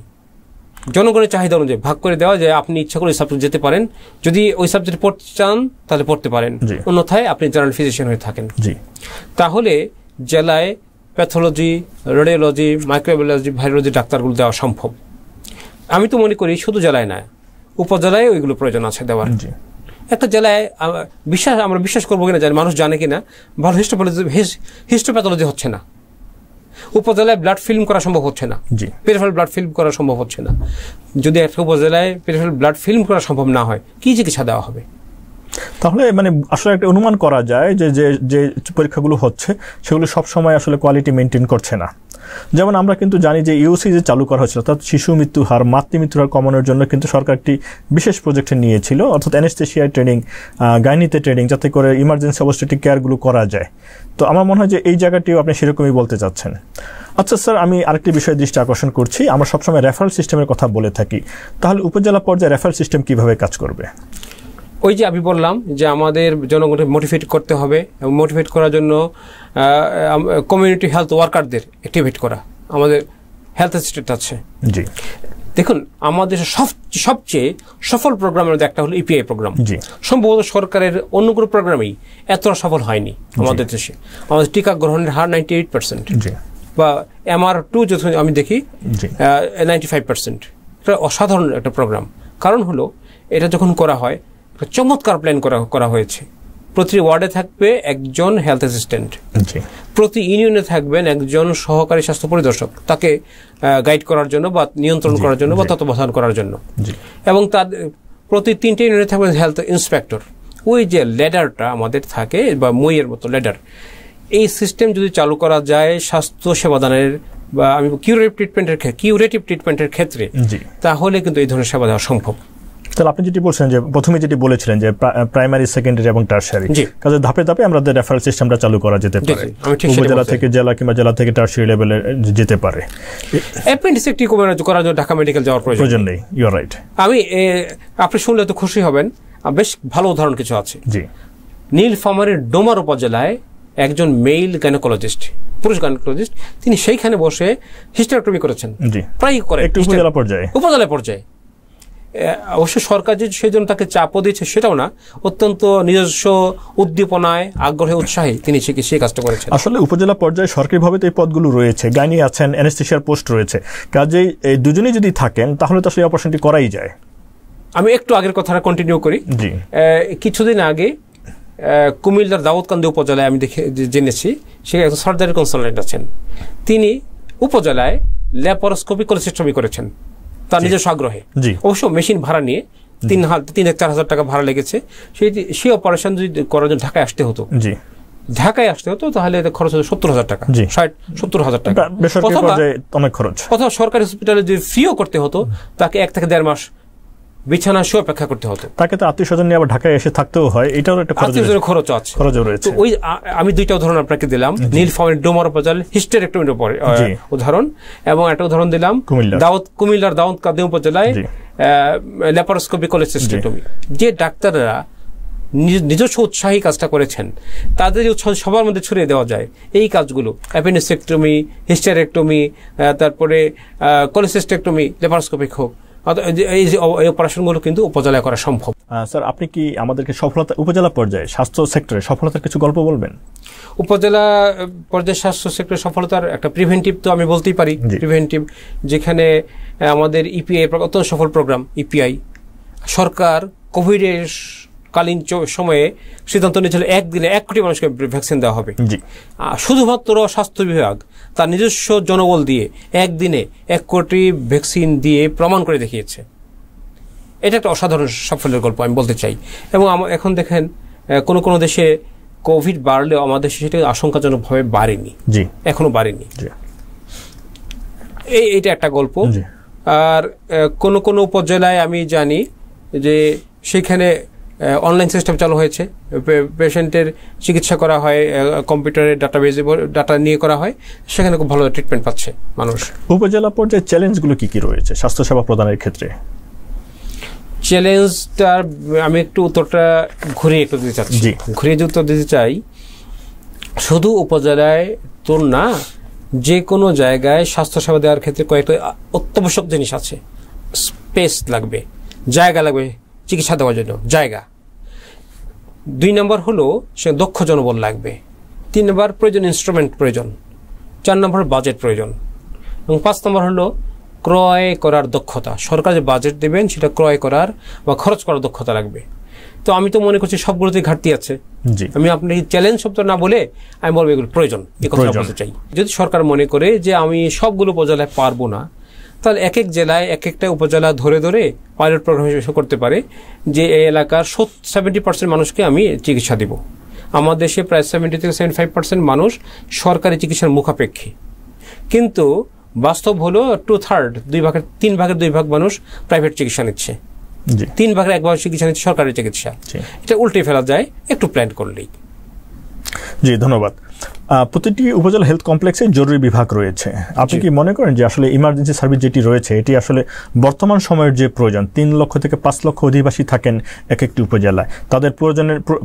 জনগণের চাহিদা অনুযায়ী ভাগ করে দেওয়া, যে আপনি ইচ্ছা করে ওই সাবজেক্ট যেতে পারেন, যদি ওই সাবজেক্ট পড়তে চান তাহলে পড়তে পারেন, অন্যথায় আপনি জেনারেল ফিজিশিয়ান হয়ে থাকেন। তাহলে জেলায় প্যাথোলজি, রেডিওলজি, মাইক্রোবায়োলজি, ভাইরোলজি ডাক্তারগুলো দেওয়া সম্ভব। আমি তো মনে করি শুধু জেলায় না, উপজেলায় ওইগুলো প্রয়োজন আছে দেওয়ার। একটা জেলায় আমরা বিশ্বাস করবো কিনা জানি, মানুষ জানে কিনা, ভালো হিস্টোপ্যাথোলজি হচ্ছে না, উপজেলায় ব্লাড ফিল্ম করা সম্ভব হচ্ছে না, পেরিফেরাল ব্লাড ফিল্ম করা সম্ভব হচ্ছে না। যদি একটা উপজেলায় পেরিফেরাল ব্লাড ফিল্ম করা সম্ভব না হয়, কি চিকিৎসা দেওয়া হবে? তাহলে মানে আসলে একটা অনুমান করা যায় যে যে পরীক্ষাগুলো হচ্ছে সেগুলো সবসময় আসলে কোয়ালিটি মেনটেন করছে না। যেমন আমরা কিন্তু জানি যে ইউসি যে চালু করা হয়েছিল, অর্থাৎ শিশু মৃত্যু হার, মাতৃমৃত্যুর হার কমানোর জন্য কিন্তু সরকার একটি বিশেষ প্রজেক্টে নিয়েছিল, অর্থাৎ অ্যানেস্থেশিয়া ট্রেনিং, গাইনিতে ট্রেনিং, যাতে করে ইমার্জেন্সি অবস্টেটিক কেয়ারগুলো করা যায়। তো আমার মনে হয় যে এই জায়গাটিও আপনি সেরকমই বলতে চাচ্ছেন। আচ্ছা স্যার, আমি আরেকটি বিষয়ে দৃষ্টি আকর্ষণ করছি। আমরা সবসময় রেফারেল সিস্টেমের কথা বলে থাকি, তাহলে উপজেলা পর্যায়ে রেফারেল সিস্টেম কিভাবে কাজ করবে? ওই যে আমি বললাম যে আমাদের জনগণকে মোটিভেট করতে হবে, এবং মোটিভেট করার জন্য কমিউনিটি হেলথ ওয়ার্কারদের অ্যাক্টিভেট করা, আমাদের হেলথ অ্যাসিস্ট্যান্ট আছে। দেখুন, আমাদের সবচেয়ে সফল প্রোগ্রামের মধ্যে একটা হলো ইপিআই প্রোগ্রাম। সম্ভবত সরকারের অন্য কোনো প্রোগ্রামেই এতটা সফল হয়নি আমাদের দেশে। আমাদের টিকা গ্রহণের হার 98%, বা MR2 যখন আমি দেখি 95%। এটা অসাধারণ একটা প্রোগ্রাম। কারণ হলো এটা যখন করা হয়, চমৎকার প্ল্যান করা হয়েছে। প্রতি ওয়ার্ডে থাকবে একজন হেলথ অ্যাসিস্ট্যান্ট, প্রতি ইউনিয়নে থাকবেন একজন সহকারী স্বাস্থ্য পরিদর্শক, তাকে গাইড করার জন্য বা নিয়ন্ত্রণ করার জন্য বা তত্ত্বাবধান করার জন্য, এবং তাদের প্রতি 3টে ইউনিয়নে থাকবেন হেলথ ইন্সপেক্টর। ওই যে ল্যাডারটা আমাদের থাকে, বা মইয়ের মতো ল্যাডার, এই সিস্টেম যদি চালু করা যায় স্বাস্থ্য সেবাদানের বা আমি কিউরেটিভ ট্রিটমেন্টের ক্ষেত্রে, তাহলে কিন্তু এই ধরনের সেবা দেওয়া সম্ভব। তাহলে আপনি যেটি বলছেন, যে প্রথমে যেটি বলেছিলেন যে প্রাইমারি, সেকেন্ডারি এবং টারশিয়ারি, কাজে ধাপে ধাপে আমাদের রেফারেল সিস্টেমটা চালু করা যেতে পারে, উপজেলা থেকে জেলা কিংবা জেলা থেকে টারশিয়ারি লেভেলে যেতে পারে। অ্যাপেন্ডিসাইটিস করার জন্য ঢাকা মেডিকেল যাওয়ার প্রয়োজন নেই। You are right. আপনি শুনলে তো খুশি হবেন, বেশ ভালো উদাহরণ কিছু আছে। নীলফামারীর ডোমার উপজেলায় একজন মেইল গাইনোকোলজিস্ট, পুরুষ গাইনোকোলজিস্ট, তিনি সেইখানে বসে হিস্টেরেক্টমি করেছেন, প্রায় করে উপজেলা পর্যায়ে। অবশ্য সরকার যে সেই জন্য তাকে চাপও দিয়েছে সেটাও না, অত্যন্ত নিজস্ব উদ্দীপনায় আগ্রহে উৎসাহে তিনি সেই কাজটা করেছেন। আসলে উপজেলা পর্যায়ে সরকারিভাবে তো এই পদগুলো রয়েছে, গাইনি আছেন, অ্যানেস্থেশিয়ার পোস্ট রয়েছে, কাজেই এই দুজনেই যদি থাকেন তাহলে তো সেই অপারেশনটি করাই যায়। আমি একটু আগের কথাটা কন্টিনিউ করি। কিছুদিন আগে কুমিল্লার দাউদকান্দি উপজেলায় আমি জেনেছি সে একজন সার্জারি কনসালটেন্ট আছেন, তিনি উপজেলায় ল্যাপারোস্কোপি কোলেসিস্টমি করেছেন তার নিজস্ব আগ্রহে। অবশ্য মেশিন ভাড়া নিয়ে 3,000-4,000 টাকা ভাড়া লেগেছে। সেই অপারেশন যদি করার জন্য ঢাকায় আসতে হতো, তাহলে খরচ হতো 70,000 টাকা, 60-70,000 টাকা। অথবা সরকারি হসপিটালে যদি ফ্রিও করতে হতো তাকে 1 থেকে 1.5 মাস বিছানা শুয়ে অপেক্ষা করতে হতো। তাকে তো আত্মীয়স্বজন নিয়ে আবার ঢাকায় এসে থাকতেও হয়, এটাও একটা খরচ আছে। তো ওই আমি 2টা উদাহরণ আপনাকে দিলাম, নীলফামারীর ডোমার উপজেলার হিস্টেরেক্টমির উপরে উদাহরণ, এবং একটা উদাহরণ দিলাম কুমিল্লার দাউদকান্দি উপজেলায় ল্যাপারোস্কোপি কোলেসিস্টেক্টমি। যে ডাক্তাররা নিজস্ব উৎসাহী কাজটা করেছেন তাদের উৎসাহ সবার মধ্যে ছড়িয়ে দেওয়া যায়। এই কাজগুলো অ্যাপেন্ডিসেক্টমি, হিস্টেরেক্টমি, তারপরে কোলেসিস্টেক্টমি, ল্যাপারোস্কোপিক হোক, এই অপারেশনগুলো কিন্তু উপজেলায় করা সম্ভব। স্যার, আপনি কি আমাদেরকে সফলতা উপজেলা পর্যায়ে স্বাস্থ্য সেক্টরে সফলতার কিছু গল্প বলবেন? উপজেলা পর্যায়ে স্বাস্থ্য সেক্টরে সফলতার একটা প্রিভেন্টিভ তো আমি বলতেই পারি। প্রিভেন্টিভ যেখানে আমাদের ইপিআই অত্যন্ত সফল প্রোগ্রাম। ইপিআই সরকার কোভিডের কালীন সময়ে সিদ্ধান্ত নিয়েছিল 1 দিনে 1 কোটি মানুষকে ভ্যাকসিন দেওয়া হবে। শুধুমাত্র স্বাস্থ্য বিভাগ তার নিজস্ব জনবল দিয়ে 1 দিনে 1 কোটি ভ্যাকসিন দিয়ে প্রমাণ করে দেখিয়েছে। এটা একটা অসাধারণ সাফল্যের গল্প আমি বলতে চাই। এবং এখন দেখেন কোনো দেশে কোভিড বাড়লেও আমাদের দেশে সেটা আশঙ্কাজনকভাবে বাড়েনি, এখনো বাড়েনি। এইটা একটা গল্প। আর কোনো উপজেলায় আমি জানি যে সেখানে অনলাইন সিস্টেম চালু হয়েছে, পেশেন্টের চিকিৎসা করা হয় কম্পিউটারের ডাটাবেজে, ডাটা নিয়ে করা হয়, সেখানে খুব ভালো ট্রিটমেন্ট পাচ্ছে মানুষ। উপজেলা পর্যায়ে চ্যালেঞ্জগুলো কি কি রয়েছে স্বাস্থ্যসেবা প্রদানের ক্ষেত্রে? চ্যালেঞ্জটার আমি একটু উত্তরটা ঘুরিয়ে একটু দিতে চাচ্ছি। ঘুরিয়ে যে উত্তর দিতে চাই, শুধু উপজেলায় তো না, যে কোনো জায়গায় স্বাস্থ্যসেবা দেওয়ার ক্ষেত্রে কয়েকটা অত্যাবশ্যক জিনিস আছে। স্পেস লাগবে, জায়গা লাগবে চিকিৎসা দেওয়ার জন্য, জায়গা। 2 নম্বর হলো সে দক্ষ জনবল লাগবে। 3 নম্বর প্রয়োজন ইনস্ট্রুমেন্ট প্রয়োজন। 4 নম্বর বাজেট প্রয়োজন। এবং 5 নম্বর হলো ক্রয় করার দক্ষতা। সরকার যে বাজেট দেবেন সেটা ক্রয় করার বা খরচ করার দক্ষতা লাগবে। তো আমি তো মনে করছি সবগুলোতে ঘাটতি আছে। আমি আপনি চ্যালেঞ্জ শব্দ না বলে আমি বলবো এগুলো প্রয়োজন, এই কথা বলতে চাই। যদি সরকার মনে করে যে আমি সবগুলো উপজেলায় পারবো না, তাহলে এক জেলায় একটা উপজেলা ধরে ধরে পাইলট প্রোগ্রাম হিসেবে করতে পারে যে এই এলাকার 70% মানুষকে আমি চিকিৎসা দিব। আমার দেশে প্রায় 70 থেকে 75% মানুষ সরকারি চিকিৎসার মুখাপেক্ষী, কিন্তু বাস্তব হলো 2/3, 3 ভাগের 2 ভাগ মানুষ প্রাইভেট চিকিৎসা নিচ্ছে, 3 ভাগের 1 ভাগ চিকিৎসা নিচ্ছে সরকারি চিকিৎসা। এটা উল্টে ফেলা যায় একটু প্ল্যান করলেই। জি, ধন্যবাদ। প্রতিটি উপজেলা হেলথ কমপ্লেক্সে জরুরি বিভাগ রয়েছে। আপনি কি মনে করেন যে আসলে ইমার্জেন্সি সার্ভিস যেটি রয়েছে এটি আসলে বর্তমান সময়ের যে প্রয়োজন, 3 লক্ষ থেকে 5 লক্ষ অধিবাসী থাকেন একটি উপজেলায়, তাদের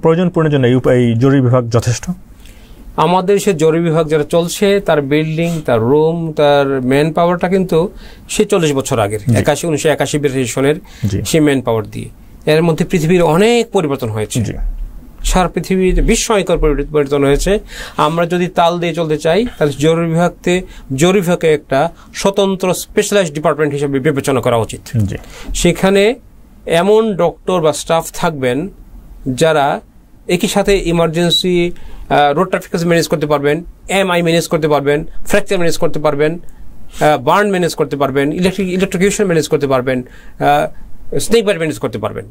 প্রয়োজন পূরণের জন্য এই জরুরি বিভাগ যথেষ্ট? আমাদের সে জরুরি বিভাগ যারা চলছে তার বিল্ডিং, তার রুম, তার ম্যান পাওয়ারটা কিন্তু সে 40 বছর আগের 1981-82 সনের সে ম্যান পাওয়ার দিয়ে। এর মধ্যে পৃথিবীর অনেক পরিবর্তন হয়েছে, সারা পৃথিবীতে বিস্ময়কর পরিবর্তন হয়েছে। আমরা যদি তাল দিয়ে চলতে চাই তাহলে জরুরি বিভাগকে একটা স্বতন্ত্র স্পেশালাইজড ডিপার্টমেন্ট হিসেবে বিবেচনা করা উচিত। সেখানে এমন ডক্টর বা স্টাফ থাকবেন যারা একই সাথে ইমার্জেন্সি রোড ট্রাফিক ম্যানেজ করতে পারবেন, এমআই ম্যানেজ করতে পারবেন, ফ্র্যাকচার ম্যানেজ করতে পারবেন, বার্ন ম্যানেজ করতে পারবেন, ইলেকট্রিকিউশন ম্যানেজ করতে পারবেন, স্নেক বাইট ম্যানেজ করতে পারবেন।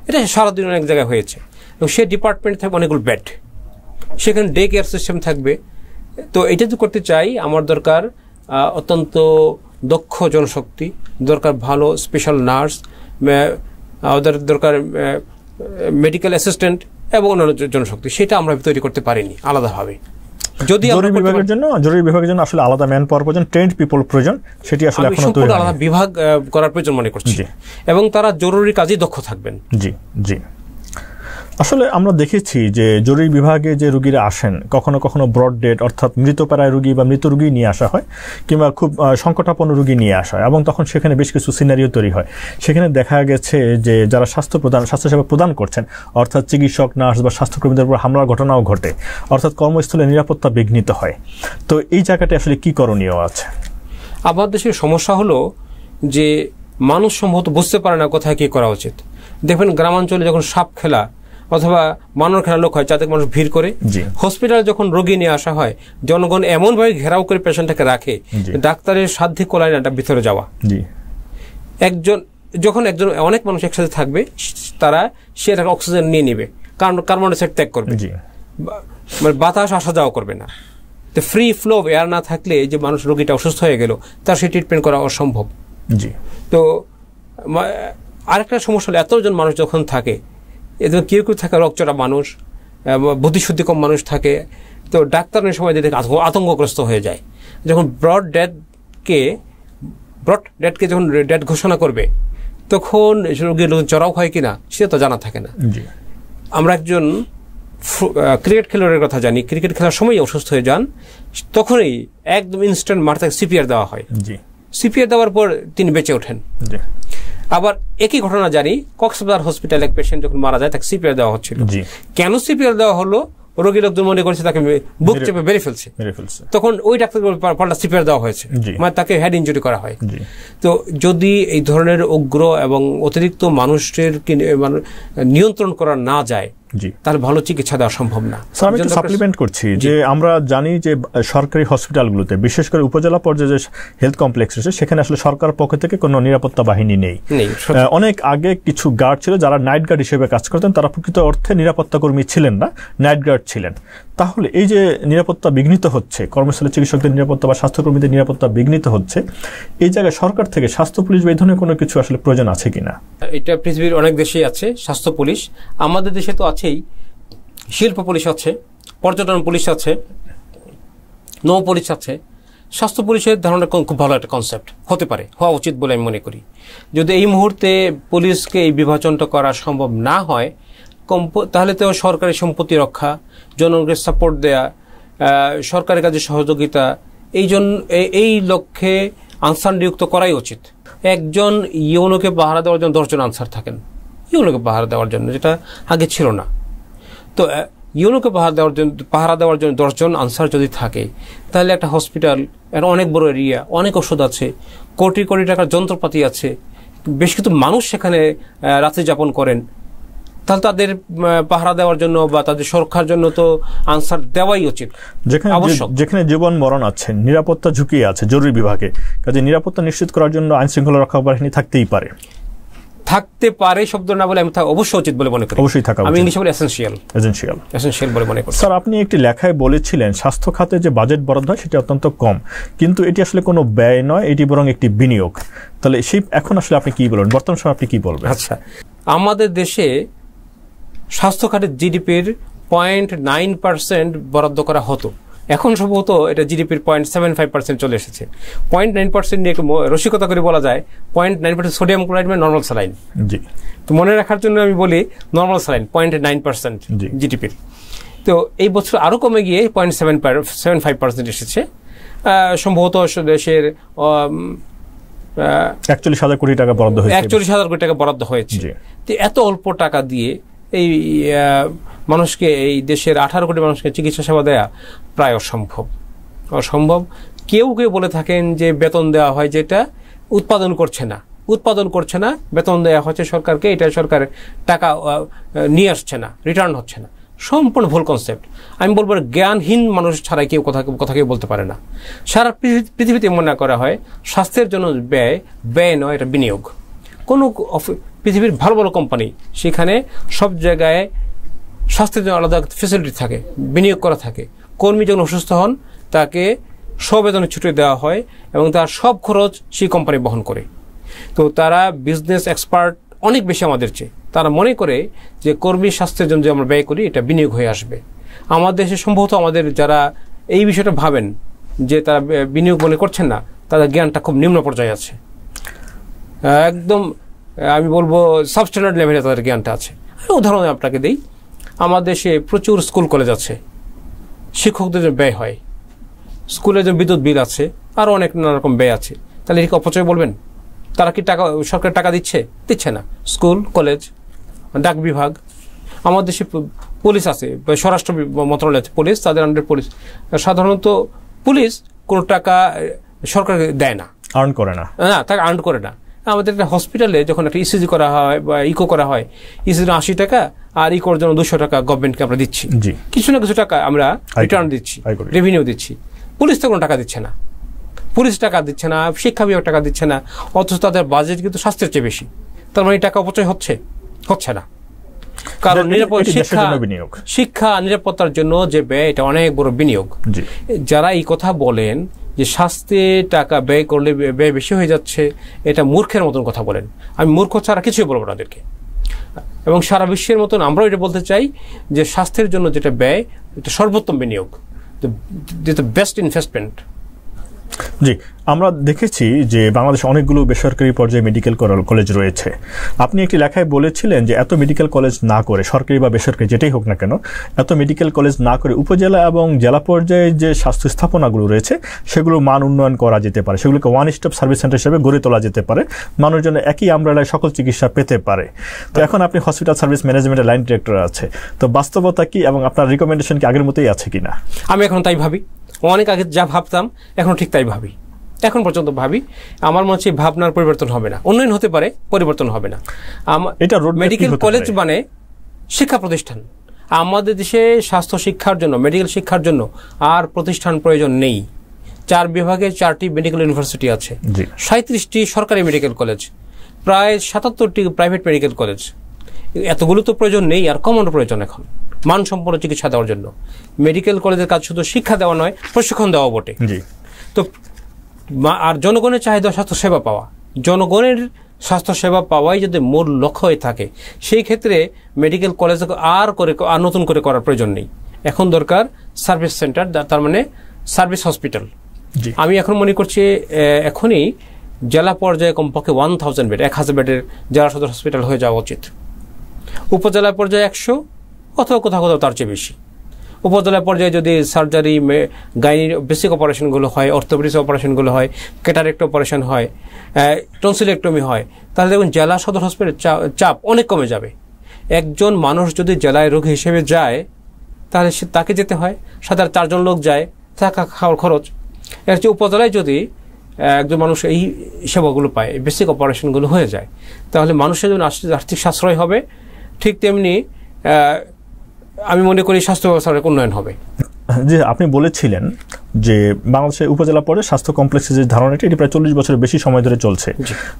এটা সারাদিন অনেক জায়গায় হয়েছে। এবং সে ডিপার্টমেন্ট থাকবে অনেকগুলো বেড, সেখানে ডে কেয়ার সিস্টেম থাকবে। তো এটা যদি করতে চাই আমার দরকার অত্যন্ত দক্ষ জনশক্তি, দরকার ভালো স্পেশাল নার্স, ওদের দরকার মেডিকেল অ্যাসিস্ট্যান্ট এবং অন্যান্য জনশক্তি। সেটা আমরা তৈরি করতে পারিনি আলাদাভাবে। যদি জরুরি বিভাগের জন্য আসলে আলাদা ম্যান পাওয়ার প্রয়োজন, ট্রেন্ড পিপল প্রয়োজন, সেটি আসলে এখনো তৈরি হয়নি। আলাদা বিভাগ করার প্রয়োজন মনে করছি, এবং তারা জরুরি কাজে দক্ষ থাকবেন। জি জি। আসলে আমরা দেখেছি যে জরুরি বিভাগে যে রোগীরা আসেন কখনো কখনো ব্রড ডেড অর্থাৎ মৃতপ্রায় রোগী বা মৃত রোগী নিয়ে আসা হয় কিংবা খুব সংকটাপন্ন রোগী নিয়ে আসা হয় এবং তখন সেখানে বেশ কিছু সিনারিও তৈরি হয়। সেখানে দেখা গেছে যে যারা স্বাস্থ্যসেবা প্রদান করছেন অর্থাৎ চিকিৎসক, নার্স বা স্বাস্থ্যকর্মীদের উপর হামলার ঘটনাও ঘটে, অর্থাৎ কর্মস্থলে নিরাপত্তা বিঘ্নিত হয়। তো এই জায়গাটা আসলে কি করণীয় আছে? আমাদের দেশের সমস্যা হলো যে মানুষ সম্ভবত বুঝতে পারে না কোথায় কি করা উচিত। দেখবেন গ্রামাঞ্চলে যখন সাপ খেলা অথবা মানব খেলার লোক হয় যাতে মানুষ ভিড় করে, হসপিটালে যখন রোগী নিয়ে আসা হয় জনগণ এমনভাবে ঘেরাও করে পেশেন্টটাকে রাখে ডাক্তারের সাধ্যে কোলায় না ভিতরে যাওয়া। যখন অনেক মানুষ একসাথে থাকবে তারা সে অক্সিজেন নিয়ে নেবে, কারণ কার্বন ডাইঅক্সাইড ত্যাগ করবে, বাতাস আসা যাওয়া করবে না। তো ফ্রি ফ্লো অফ এয়ার না থাকলে যে মানুষ রোগীটা অসুস্থ হয়ে গেল তার সেই ট্রিটমেন্ট করা অসম্ভব। তো আরেকটা সমস্যা হলো এতজন মানুষ যখন থাকে, এদের কেউ কেউ থাকে রক্তচড়া মানুষ, বুদ্ধিশুদ্ধি কম মানুষ থাকে, তো ডাক্তারের সময় দেখে আতঙ্কগ্রস্ত হয়ে যায়। যখন ব্রড ডেথকে যখন ডেথ ঘোষণা করবে তখন রোগীর চড়াও হয় কিনা সেটা তো জানা থাকে না। আমরা একজন ক্রিকেট খেলোয়াড়ের কথা জানি, ক্রিকেট খেলার সময় অসুস্থ হয়ে যান, তখনই একদম ইনস্ট্যান্ট মাথায় সিপিআর দেওয়া হয়। সিপিআর দেওয়ার পর তিনি বেঁচে ওঠেন। আবার একই ঘটনা জানি, কক্সবাজার হসপিটালে এক পেশেন্ট যখন মারা যায় তাকে সিপিআর দেওয়া হচ্ছিল। কেন সিপিআর দেওয়া হলো? রোগী লোকজন মনে করেছে তাকে বুক চেপে মেরে ফেলছে, তখন ওই ডাক্তার পাল্টা সিপিআর দেওয়া হয়েছে, মানে তাকে হেড ইনজুরি করা হয়। তো যদি এই ধরনের উগ্র এবং অতিরিক্ত মানুষের নিয়ন্ত্রণ করা না যায় তাহলে ভালো চিকিৎসা দেওয়া সম্ভব না। স্যার, আমি একটু সাপ্লিমেন্ট করছি যে আমরা জানি যে সরকারি হসপিটালগুলোতে বিশেষ করে উপজেলা পর্যায়ে যে হেলথ কমপ্লেক্স রয়েছে সেখানে আসলে সরকার পক্ষ থেকে কোনো নিরাপত্তা বাহিনী নেই। অনেক আগে কিছু গার্ড ছিল যারা নাইট গার্ড হিসেবে কাজ করতেন, তারা প্রকৃত অর্থে নিরাপত্তা কর্মী ছিলেন না, নাইট গার্ড ছিলেন। তাহলে এই যে নিরাপত্তা বিঘ্নিত হচ্ছে, কর্মস্থলে চিকিৎসকদের নিরাপত্তা বা স্বাস্থ্যকর্মীদের নিরাপত্তা বিঘ্নিত হচ্ছে, এই জায়গায় সরকার থেকে স্বাস্থ্য পুলিশ বা এই ধরনের কোনো কিছু আসলে প্রয়োজন আছে কিনা? এটা পৃথিবীর অনেক দেশেই আছে স্বাস্থ্য পুলিশ, আমাদের দেশে তো আছেই। শিল্প পুলিশ আছে, পর্যটন পুলিশ আছে, নৌ পুলিশ আছে। স্বাস্থ্য পুলিশের ধারণা খুব ভালো একটা কনসেপ্ট হতে পারে, হওয়া উচিত বলে আমি মনে করি। যদি এই মুহূর্তে পুলিশকে এই বিভাজনটা করা সম্ভব না হয় তাহলে তো সরকারি সম্পত্তি রক্ষা, জনগণকে সাপোর্ট দেয়া, সরকারের কাজে সহযোগিতা, এই লক্ষ্যে আনসার নিযুক্ত করাই উচিত। একজন ইউনোকে পাহারা দেওয়ার জন্য 10 জন আনসার থাকেন, ইউনোকে পাহারা দেওয়ার জন্য, যেটা আগে ছিল না। তো ইউনোকে পাহারা দেওয়ার জন্য 10 জন আনসার যদি থাকে তাহলে একটা হসপিটাল, একটা অনেক বড় এরিয়া, অনেক ওষুধ আছে, কোটি কোটি টাকার যন্ত্রপাতি আছে, বেশ কিছু মানুষ সেখানে রাত্রি যাপন করেন, তাহলে তাদের পাহারা দেওয়ার জন্য বা তাদের সুরক্ষার জন্য তো আনসার দেওয়াই উচিত। যেখানে জীবন মরণ আছে, নিরাপত্তা ঝুঁকি আছে জরুরি বিভাগে, কাজে নিরাপত্তা নিশ্চিত করার জন্য আইন শৃঙ্খলা রক্ষা বাহিনী থাকতেই পারে। থাকতে পারে শব্দ না বলে আমি অবশ্যই উচিত বলে মনে করি। অবশ্যই থাকা উচিত। আমি ইংলিশে বলি এসেনশিয়াল বলে মনে করি। স্যার, আপনি একটি লেখায় বলেছিলেন স্বাস্থ্য খাতে যে বাজেট বরাদ্দ হয় সেটা অত্যন্ত কম, কিন্তু এটি আসলে কোনো ব্যয় নয়, এটি বরং একটি বিনিয়োগ। তাহলে এখন আসলে আপনি কি বলবেন, বর্তমান সময় আপনি কি বলবেন? আচ্ছা, আমাদের দেশে স্বাস্থ্য খাতের জিডিপির 0.9% বরাদ্দ করা হতো, এখন সম্ভবত এটা জিডিপির 0.75% চলে এসেছে। 0.9% নিয়ে একটু রসিকতা করে বলা যায় 0.9% সোডিয়াম ক্লোরাইড মানে নর্মাল স্যালাইন। তো মনে রাখার জন্য আমি বলি নর্মাল স্যালাইন 0.9% জিডিপির। তো এই বছর আরো কমে গিয়ে 0.75% এসেছে। সম্ভবত দেশের 41,000 কোটি টাকা বরাদ্দ হয়েছে। 41,000 কোটি টাকা বরাদ্দ হয়েছে। তো এত অল্প টাকা দিয়ে এই মানুষকে, এই দেশের 18 কোটি মানুষকে চিকিৎসা সেবা দেয়া প্রায় অসম্ভব। কেউ বলে থাকেন যে বেতন দেওয়া হয় যেটা উৎপাদন করছে না, বেতন দেওয়া হচ্ছে সরকারকে, এটা সরকার টাকা নিয়ে আসছে না, রিটার্ন হচ্ছে না। সম্পূর্ণ ভুল কনসেপ্ট। আমি বলবো জ্ঞানহীন মানুষ ছাড়া কেউ কথা কেউ বলতে পারে না। সারা পৃথিবীতে মনে করা হয় স্বাস্থ্যের জন্য ব্যয় নয়, এটা বিনিয়োগ। কোনো পৃথিবীর ভালো ভালো কোম্পানি সেখানে সব জায়গায় স্বাস্থ্যের জন্য আলাদা ফেসিলিটি থাকে, বিনিয়োগ করা থাকে। কর্মী যখন অসুস্থ হন তাকে সবেতনে ছুটি দেওয়া হয় এবং তার সব খরচ সেই কোম্পানি বহন করে। তো তারা বিজনেস এক্সপার্ট অনেক বেশি আমাদের চেয়ে। তারা মনে করে যে কর্মী স্বাস্থ্যের জন্য যে আমরা ব্যয় করি এটা বিনিয়োগ হয়ে আসবে। আমাদের দেশে সম্ভবত আমাদের যারা এই বিষয়টা ভাবেন যে তারা বিনিয়োগ মনে করছেন না, তাদের জ্ঞানটা খুব নিম্ন পর্যায়ে আছে, একদম আমি বলবো সাবস্ট্যান্ডার্ড লেভেলে তাদের জ্ঞানটা আছে। উদাহরণ আপনাকে দিই, আমাদের দেশে প্রচুর স্কুল কলেজ আছে, শিক্ষকদের জন্য ব্যয় হয়, স্কুলের জন্য বিদ্যুৎ বিল আছে, আরও অনেক নানা রকম ব্যয় আছে। তাহলে এটাকে অপচয় বলবেন? তারা কি টাকা, সরকার টাকা দিচ্ছে? দিচ্ছে না। স্কুল কলেজ, ডাক বিভাগ, আমাদের দেশে পুলিশ আছে, স্বরাষ্ট্র মন্ত্রণালয় আছে পুলিশ, তাদের আন্ডারে পুলিশ। সাধারণত পুলিশ কোনো টাকা সরকার দেয় না, আর্ন করে না, তাকে আর্ন করে না। আমাদের একটা হসপিটালে যখন একটা ইসিজি করা হয় বা ইকো করা হয়, ইসিজি 80 টাকা আর ইকোর জন্য 200 টাকা গভর্নমেন্টকে আমরা দিচ্ছি, কিছু না কিছু টাকা আমরা রিটার্ন দিচ্ছি, রেভিনিউ দিচ্ছি। পুলিশ তো কোনো টাকা দিচ্ছে না, পুলিশ টাকা দিচ্ছে না, শিক্ষা বিভাগ টাকা দিচ্ছে না, অথচ তাদের বাজেট কিন্তু স্বাস্থ্যের চেয়ে বেশি। তার মানে টাকা অপচয় হচ্ছে না। কারণ শিক্ষা নিরাপত্তার জন্য যে ব্যয়, এটা অনেক বড় বিনিয়োগ। যারা এই কথা বলেন যে স্বাস্থ্যে টাকা ব্যয় করলে ব্যয় বেশি হয়ে যাচ্ছে, এটা মূর্খের মতন কথা বলেন। আমি মূর্খ ছাড়া কিছুই বলবো না ওদেরকে। এবং সারা বিশ্বের মতন আমরাও এটা বলতে চাই যে স্বাস্থ্যের জন্য যেটা ব্যয়, এটা সর্বোত্তম বিনিয়োগ, দ্য বেস্ট ইনভেস্টমেন্ট। জি, আমরা দেখেছি যে বাংলাদেশে অনেকগুলো বেসরকারি পর্যায়ে মেডিকেল কলেজ রয়েছে। আপনি একটি লেখায় বলেছিলেন যে এত মেডিকেল কলেজ না করে, সরকারি বা বেসরকারি যেটাই হোক না কেন, এত মেডিকেল কলেজ না করে উপজেলা এবং জেলা পর্যায়ে যে স্বাস্থ্য স্থাপনাগুলো রয়েছে সেগুলো মান উন্নয়ন করা যেতে পারে, সেগুলোকে ওয়ান স্টপ সার্ভিস সেন্টার হিসেবে গড়ে তোলা যেতে পারে, মানুষজন একই আমব্রেলায় সকল চিকিৎসা পেতে পারে। তো এখন আপনি হসপিটাল সার্ভিস ম্যানেজমেন্টের লাইন ডিরেক্টর আছে, তো বাস্তবতা কি এবং আপনার রিকমেন্ডেশন কি আগের মতোই আছে কিনা? আমি এখন তাই ভাবি, অনেক আগে যা ভাবতাম এখন ঠিক তাই ভাবি, এখন পর্যন্ত ভাবি। আমার মনে হচ্ছে ভাবনার পরিবর্তন হবে না, উন্নয়ন হতে পারে, পরিবর্তন হবে না। মেডিকেল কলেজ মানে শিক্ষা প্রতিষ্ঠান। আমাদের দেশে স্বাস্থ্য শিক্ষার জন্য, মেডিকেল শিক্ষার জন্য আর প্রতিষ্ঠান প্রয়োজন নেই। 4 বিভাগে 4টি মেডিকেল ইউনিভার্সিটি আছে, 37টি সরকারি মেডিকেল কলেজ, প্রায় 77টি প্রাইভেট মেডিকেল কলেজ। এতগুলো তো প্রয়োজন নেই, আর কমানো প্রয়োজন এখন মানসম্পন্ন চিকিৎসা দেওয়ার জন্য। মেডিকেল কলেজের কাজ শুধু শিক্ষা দেওয়া নয়, প্রশিক্ষণ দেওয়া বটে। তো আর জনগণের চাহিদা স্বাস্থ্য সেবা পাওয়া, জনগণের স্বাস্থ্য সেবা পাওয়াই যদি মূল লক্ষ্য হয়ে থাকে, সেই ক্ষেত্রে মেডিকেল কলেজ আর নতুন করে করার প্রয়োজন নেই। এখন দরকার সার্ভিস সেন্টার, তার মানে সার্ভিস হসপিটাল। আমি এখন মনে করছি এখনই জেলা পর্যায়ে কমপক্ষে 1000 বেড, 1000 বেডের জেলা সদর হসপিটাল হয়ে যাওয়া উচিত। উপজেলা পর্যায়ে 100 অথবা কোথাও কোথাও তার চেয়ে বেশি। উপজেলা পর্যায়ে যদি সার্জারি, গাইনির বেসিক অপারেশনগুলো হয়, অর্থোপেডিক্স অপারেশনগুলো হয়, ক্যাটারেক্ট অপারেশন হয়, টনসিলেক্টমি হয়, তাহলে দেখুন জেলা সদর হসপিটাল চাপ অনেক কমে যাবে। একজন মানুষ যদি জেলায় রোগী হিসেবে যায়, তাহলে তাকে যেতে হয়, সাথে 4 জন লোক যায়, থাকা খাওয়ার খরচ। এর চেয়ে উপজেলায় যদি একজন মানুষ এই সেবাগুলো পায়, বেসিক অপারেশনগুলো হয়ে যায়, তাহলে মানুষের জন্য আর্থিক সাশ্রয় হবে। ঠিক তেমনি আমি মনে করি স্বাস্থ্য ব্যবস্থার উন্নয়ন হবে। যে আপনি বলেছিলেন যে বাংলাদেশের উপজেলা পর্যায়ে স্বাস্থ্য কমপ্লেক্সের যে ধারণাটি, এটি প্রায় 40 বছরের বেশি সময় ধরে চলছে।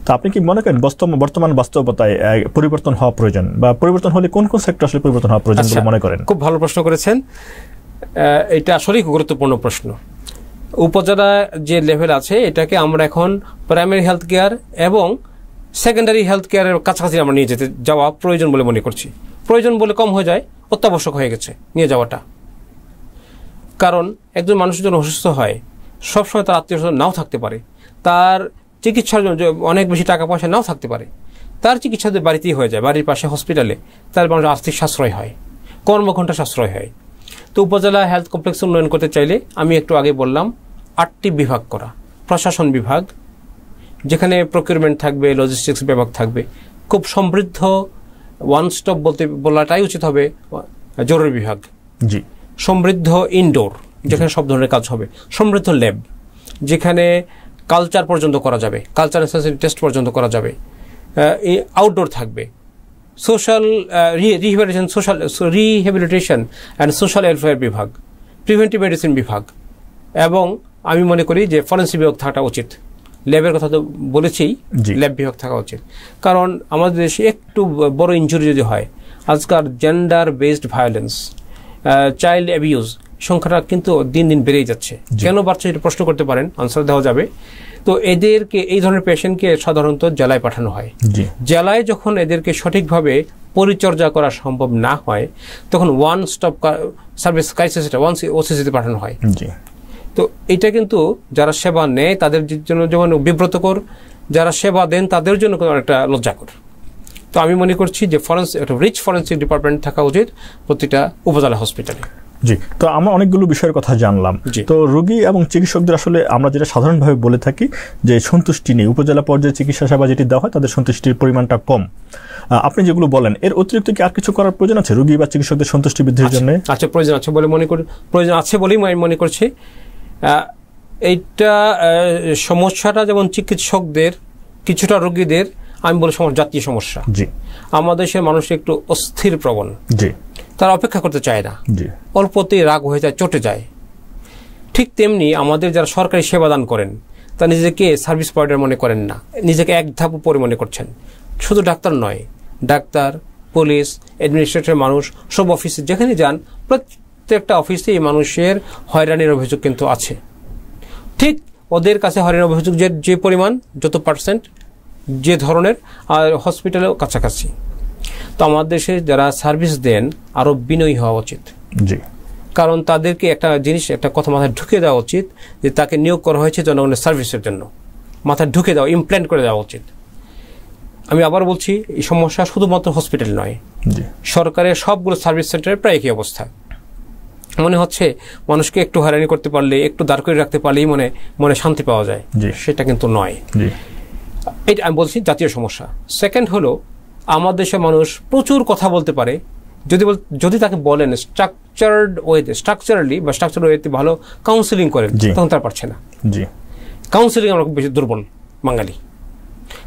তো আপনি কি মনে করেন বর্তমান বাস্তবতায় পরিবর্তন হওয়া প্রয়োজন, বা পরিবর্তন হলে কোন কোন সেক্টর আসলে পরিবর্তন হওয়া প্রয়োজন বলে মনে করেন? খুব ভালো প্রশ্ন করেছেন, এটা আসলেই গুরুত্বপূর্ণ প্রশ্ন। উপজেলা যে লেভেল আছে, এটাকে আমরা এখন প্রাইমারি হেলথ কেয়ার এবং সেকেন্ডারি হেলথ কেয়ারের কাছাকাছি আমরা নিয়ে যাওয়া প্রয়োজন বলে মনে করছি। প্রয়োজন বলে কম হয়ে যায়, অত্যাবশ্যক হয়ে গেছে নিয়ে যাওয়াটা। কারণ একজন মানুষের জন্য অসুস্থ হয়, সবসময় তার আত্মীয় স্বজন নাও থাকতে পারে, তার চিকিৎসার জন্য অনেক বেশি টাকা পয়সা নাও থাকতে পারে, তার চিকিৎসা বাড়িতেই হয়ে যায়, বাড়ির পাশে হসপিটালে, তার মানুষের আর্থিক সাশ্রয় হয়, কর্মঘণ্টা সাশ্রয় হয়। তো উপজেলা হেলথ কমপ্লেক্স উন্নয়ন করতে চাইলে আমি একটু আগে বললাম 8টি বিভাগ করা, প্রশাসন বিভাগ যেখানে প্রকিউরমেন্ট থাকবে, লজিস্টিক্স বিভাগ থাকবে, খুব সমৃদ্ধ ওয়ান স্টপ বলাটাই উচিত হবে, জরুরি বিভাগ, সমৃদ্ধ ইনডোর যেখানে সব ধরনের কাজ হবে, সমৃদ্ধ ল্যাব যেখানে কালচার পর্যন্ত করা যাবে, কালচার নেসেসিটি টেস্ট পর্যন্ত করা যাবে, আউটডোর থাকবে, social rehabilitation and social welfare বিভাগ, প্রিভেন্টিভ মেডিসিন বিভাগ, এবং আমি মনে করি যে ফরেন্সিক বিভাগ থাকা উচিত। ল্যাবের কথা তো বলেছি, ল্যাব বিভাগ থাকা উচিত। কারণ আমাদের দেশে একটু বড় ইনজুরি যদি হয়, আজকাল gender based violence, child abuse সংখ্যাটা কিন্তু দিন দিন বেড়েই যাচ্ছে। কেন বাড়ছে এটা প্রশ্ন করতে পারেন, আনসার দেওয়া যাবে। তো এদেরকে, এই ধরনের পেশেন্টকে সাধারণত জেলায় পাঠানো হয়। জেলায় যখন এদেরকে সঠিকভাবে পরিচর্যা করা সম্ভব না হয়, তখন ওয়ান স্টপ সার্ভিস ক্রাইসিস ওসিসিতে পাঠানো হয়। তো এটা কিন্তু যারা সেবা নেয় তাদের জন্য যেমন বিব্রতকর, যারা সেবা দেন তাদের জন্য একটা লজ্জাকর। তো তো আমি মনে করছি যে একটা রিচ ফরেন্সিক ডিপার্টমেন্ট থাকা উচিত প্রতিটা উপজেলা হসপিটালে। জি, তো আমরা অনেকগুলো বিষয়ের কথা জানলাম। তো রোগী এবং চিকিৎসকদের আসলে আমরা যেটা সাধারণভাবে বলে থাকি যে সন্তুষ্টি নেই, উপজেলা পর্যায়ে চিকিৎসা সেবা যেটি দেওয়া হয় তাদের সন্তুষ্টির পরিমাণটা কম। আপনি যেগুলো বলেন এর অতিরিক্ত কি আর কিছু করার প্রয়োজন আছে রোগী বা চিকিৎসকদের সন্তুষ্টি বৃদ্ধির জন্য? আচ্ছা, প্রয়োজন আছে বলেই আমি মনে করছি। এইটা সমস্যাটা যেমন চিকিৎসকদের, কিছুটা রোগীদের আমি বলি জাতীয় সমস্যা। জি, আমাদের দেশের মানুষ একটু অস্থির প্রবণ। জি, তারা অপেক্ষা করতে চায় না, অল্পতেই রাগ হয়ে যায়, চটে যায়। ঠিক তেমনি আমাদের যারা সরকারি সেবা দান করেন তা নিজেকে সার্ভিস প্রোভাইডার মনে করেন না, নিজেকে এক ধাপ উপরে মনে করছেন। শুধু ডাক্তার নয়, ডাক্তার, পুলিশ, অ্যাডমিনিস্ট্রেটর মানুষ, সব অফিসে যেখানে যান প্রত্যেকটা অফিসে এই মানুষের হয়রানির অভিযোগ কিন্তু আছে। ঠিক ওদের কাছে হয়রানির অভিযোগ যে পরিমাণ, যত পার্সেন্ট, যে ধরনের, আর হসপিটালেও কাছাকাছি। তো আমাদের দেশে যারা সার্ভিস দেন আরো বিনয়ী হওয়া উচিত। জি, কারণ তাদেরকে একটা কথা মাথায় ঢুকে দেওয়া উচিত যে তাকে নিয়োগ করা হয়েছে জনগণের সার্ভিসের জন্য। মাথায় ঢুকে দেওয়া, ইমপ্ল্যান্ট করে দেওয়া উচিত। আমি আবার বলছি, এই সমস্যা শুধুমাত্র হসপিটাল নয়, সরকারের সবগুলো সার্ভিস সেন্টারে প্রায় একই অবস্থা। মনে হচ্ছে মানুষকে একটু হয়রানি করতে পারলে, একটু দাঁড় করে রাখতে পারলেই মনে শান্তি পাওয়া যায়, সেটা কিন্তু নয়। এটা আমি বলছি জাতীয় সমস্যা। সেকেন্ড হলো, আমাদের দেশের মানুষ প্রচুর কথা বলতে পারে, যদি তাকে বলেন স্ট্রাকচারালি ভালো কাউন্সিলিং করেন, তখন তার পারছে না। কাউন্সিলিং আমরা বেশি দুর্বল বাঙালি।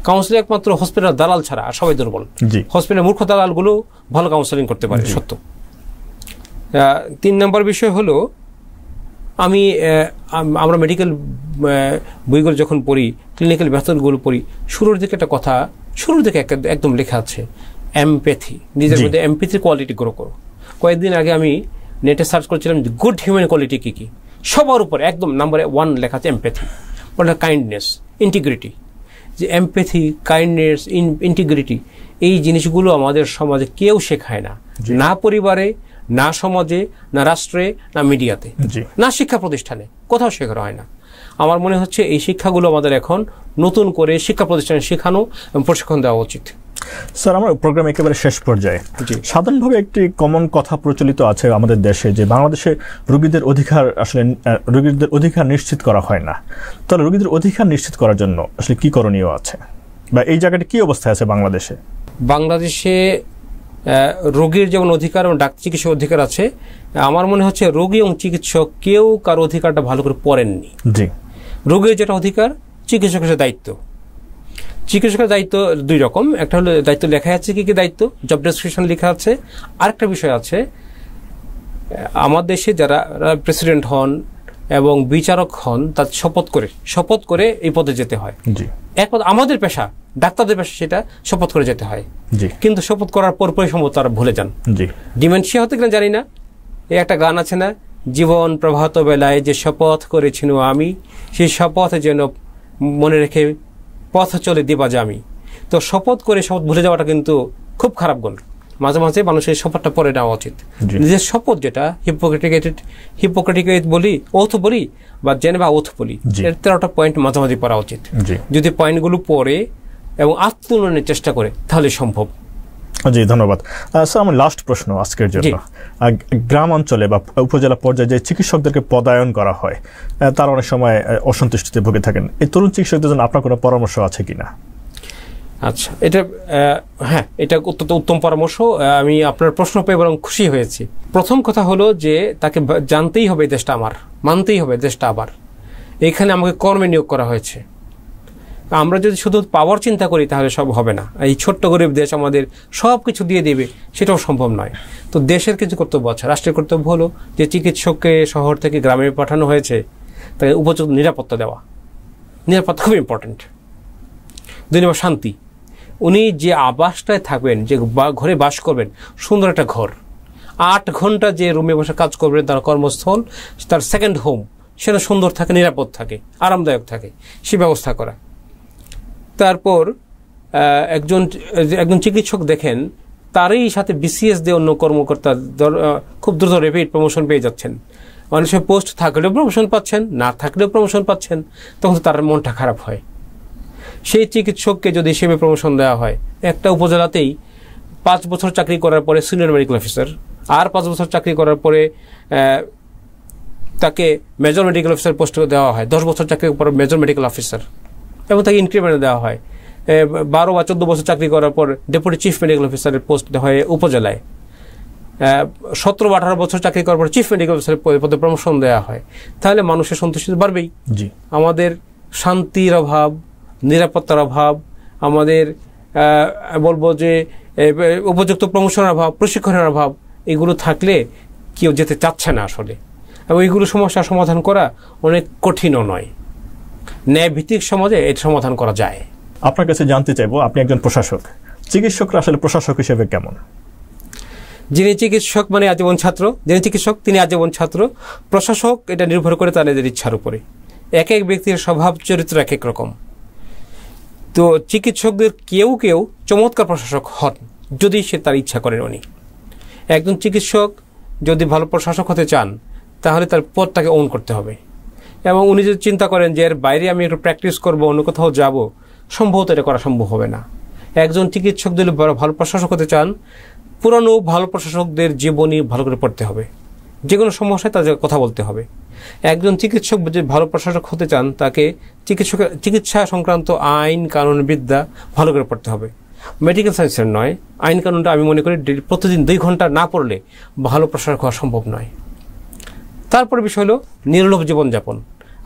কাউন্সিলিং একমাত্র হসপিটাল দালাল ছাড়া আর সবাই দুর্বল। হসপিটালের মূর্খ দালালগুলো ভালো কাউন্সিলিং করতে পারে, সত্য। 3 নম্বর বিষয় হলো, আমরা মেডিকেল বইগুলো যখন পড়ি, ক্লিনিক্যাল মেথডগুলো পড়ি, শুরুর দিকে একদম লেখা আছে এমপ্যাথি, নিজের মধ্যে এমপ্যাথি কোয়ালিটি গ্রো করো। কয়েকদিন আগে আমি নেটে সার্চ করছিলাম গুড হিউম্যান কোয়ালিটি কি কি, সবার উপরে একদম নাম্বার 1 লেখা আছে এমপ্যাথি, কাইন্ডনেস, ইন্টিগ্রিটি। যে এমপ্যাথি, কাইন্ডনেস, ইন্টিগ্রিটি, এই জিনিসগুলো আমাদের সমাজে কেউ শেখায় না, না পরিবারে, না সমাজে, না রাষ্ট্রে, না মিডিয়াতে, না শিক্ষা প্রতিষ্ঠানে, কোথাও শেখানো হয় না। আমার মনে হচ্ছে এই শিক্ষাগুলো আমাদের এখন নতুন করে শিক্ষা প্রতিষ্ঠানে শেখানো এবং প্রশিক্ষণ দেওয়া উচিত। স্যার, আমার প্রোগ্রাম একেবারে শেষ পর্যায়ে। সাধারণভাবে একটি কমন কথা প্রচলিত আছে আমাদের দেশে যে বাংলাদেশে রোগীদের অধিকার নিশ্চিত করা হয় না। তাহলে রোগীদের অধিকার নিশ্চিত করার জন্য আসলে কি করণীয় আছে, বা এই জায়গাটা কি অবস্থায় আছে বাংলাদেশে? বাংলাদেশে রোগীর যেমন অধিকার এবং ডাক্তার চিকিৎসক অধিকার আছে, আমার মনে হচ্ছে রোগী এবং চিকিৎসক কেউ কার অধিকারটা ভালো করে পড়েননি। রোগীর যেটা অধিকার, চিকিৎসকের দায়িত্ব। চিকিৎসকের দায়িত্ব 2 রকম, একটা হলো দায়িত্ব লেখা আছে, কি কি দায়িত্ব, জব ডেসক্রিপশন লেখা আছে। আরেকটা বিষয় আছে, আমার দেশে যারা প্রেসিডেন্ট হন এবং বিচারক হন, তার শপথ করে এই পদে যেতে হয়। আমাদের পেশা, ডাক্তারদের পেশা, সেটা শপথ করে যেতে হয়। কিন্তু শপথ করার পরপরই সম্ভবত তারা ভুলে যান। ডিমেনশিয়া হতে কিনা জানি না। এই একটা গান আছে না, জীবন প্রভাত বেলায় যে শপথ করেছিল আমি, সেই শপথ যেন মনে রেখে পথ চলে দিবা যামি। তো শপথ ভুলে যাওয়াটা কিন্তু খুব খারাপ গুণ। মাঝে মাঝে মানুষের শপথটা পরে নেওয়া উচিত। নিজের শপথ যেটা হিপোক্রেটিক বলি, ওথ বলি, বা জেনেভা ওথ বলি, 13টা পয়েন্ট মাঝামাঝি পড়া উচিত। যদি পয়েন্টগুলো পড়ে এবং আত্মোন্নয়নের চেষ্টা করে তাহলে সম্ভব। জি, ধন্যবাদ। স্যার, আমার লাস্ট প্রশ্ন আজকের জন্য, গ্রাম অঞ্চলে বা উপজেলা পর্যায়ে যে চিকিৎসকদেরকে পদায়ন করা হয়, তারা অনেক সময় অসন্তুষ্টিতে ভুগে থাকেন। এই তরুণ চিকিৎসকদের জন্য আপনার কোনো পরামর্শ আছে কিনা? আচ্ছা, এটা অত্যন্ত উত্তম পরামর্শ। আমি আপনার প্রশ্ন পেয়ে বরং খুশি হয়েছি। প্রথম কথা হলো যে তাকে জানতেই হবে দেশটা আমার, মানতেই হবে দেশটা আবার। এইখানে আমাকে কর্মে নিয়োগ করা হয়েছে। আমরা যদি শুধু পাওয়ার চিন্তা করি তাহলে সব হবে না। এই ছোট্ট গরিব দেশ আমাদের সব কিছু দিয়ে দেবে, সেটাও সম্ভব নয়। তো দেশের কিছু কর্তব্য আছে। রাষ্ট্রের কর্তব্য হলো যে চিকিৎসককে শহর থেকে গ্রামে পাঠানো হয়েছে, তাকে উপযুক্ত নিরাপত্তা দেওয়া। নিরাপত্তা খুব ইম্পর্টেন্ট। 2 নম্বর শান্তি। উনি যে আবাসটায় থাকবেন, যে ঘরে বাস করবেন, সুন্দর একটা ঘর, 8 ঘন্টা যে রুমে বসে কাজ করবেন, তার কর্মস্থল, তার সেকেন্ড হোম, সেটা সুন্দর থাকে, নিরাপদ থাকে, আরামদায়ক থাকে, সে ব্যবস্থা করা। তারপর একজন চিকিৎসক দেখেন, তারই সাথে বিসিএস দিয়ে অন্য কর্মকর্তা খুব দ্রুত রেপিড প্রমোশন পেয়ে যাচ্ছেন। মানুষের পোস্ট থাকলেও প্রমোশন পাচ্ছেন, না থাকলেও প্রমোশন পাচ্ছেন, তখন তার মনটা খারাপ হয়। সেই চিকিৎসককে যদি হিসেবে প্রমোশন দেওয়া হয়, একটা উপজেলাতেই 5 বছর চাকরি করার পরে সিনিয়র মেডিকেল অফিসার, আর 5 বছর চাকরি করার পরে তাকে মেজর মেডিকেল অফিসার পোস্ট দেওয়া হয়, 10 বছর চাকরি করার পর মেজর মেডিকেল অফিসার, এবং তাকে ইনক্রিমেন্ট দেওয়া হয়। 12 বা 14 বছর চাকরি করার পর ডেপুটি চিফ মেডিকেল অফিসারের পোস্ট দেওয়া হয় উপজেলায়। 17 বা 18 বছর চাকরি করার পর চিফ মেডিকেল অফিসারের পদে প্রমোশন দেওয়া হয়। তাহলে মানুষের সন্তুষ্টি বাড়বেই। আমাদের শান্তির অভাব, নিরাপত্তার অভাব, আমাদের বলবো যে উপযুক্ত প্রমোশনের অভাব, প্রশিক্ষণের অভাব, এগুলো থাকলে কেউ যেতে চাচ্ছে না আসলে। এবং এইগুলো সমস্যার সমাধান করা অনেক কঠিনও নয়। ন্যায়ভিত্তিক সমাজে এর সমাধান করা যায়। আপনার কাছে জানতে চাইবো, আপনি একজন প্রশাসক, চিকিৎসকরা আসলে প্রশাসক হিসেবে কেমন? যিনি চিকিৎসক মানে আজীবন ছাত্র, যিনি চিকিৎসক তিনি আজীবন ছাত্র। প্রশাসক এটা নির্ভর করে তাদের ইচ্ছার উপরে। এক এক ব্যক্তির স্বভাব চরিত্র এক এক রকম। তো চিকিৎসকদের কেউ কেউ চমৎকার প্রশাসক হন যদি সে তার ইচ্ছা করেন। উনি একজন চিকিৎসক যদি ভালো প্রশাসক হতে চান তাহলে তার পদটাকে ওন করতে হবে। এবং উনি যদি চিন্তা করেন যে এর বাইরে আমি একটু প্র্যাকটিস করবো, অন্য কোথাও যাব, সম্ভবত এটা করা সম্ভব হবে না। একজন চিকিৎসক যদি ভালো প্রশাসক হতে চান, পুরানো ভালো প্রশাসকদের জীবনী ভালো করে পড়তে হবে, যে কোনো সমস্যায় তাদের কথা বলতে হবে। একজন চিকিৎসক যদি ভালো প্রশাসক হতে চান তাকে চিকিৎসা সংক্রান্ত আইন কানুন বিদ্যা ভালো করে পড়তে হবে। মেডিকেল সায়েন্সের নয়, আইন কানুনটা আমি মনে করি প্রতিদিন 2 ঘন্টা না পড়লে ভালো প্রশাসক হওয়া সম্ভব নয়। তারপরে বিষয় হলো নির্লোভ জীবনযাপন।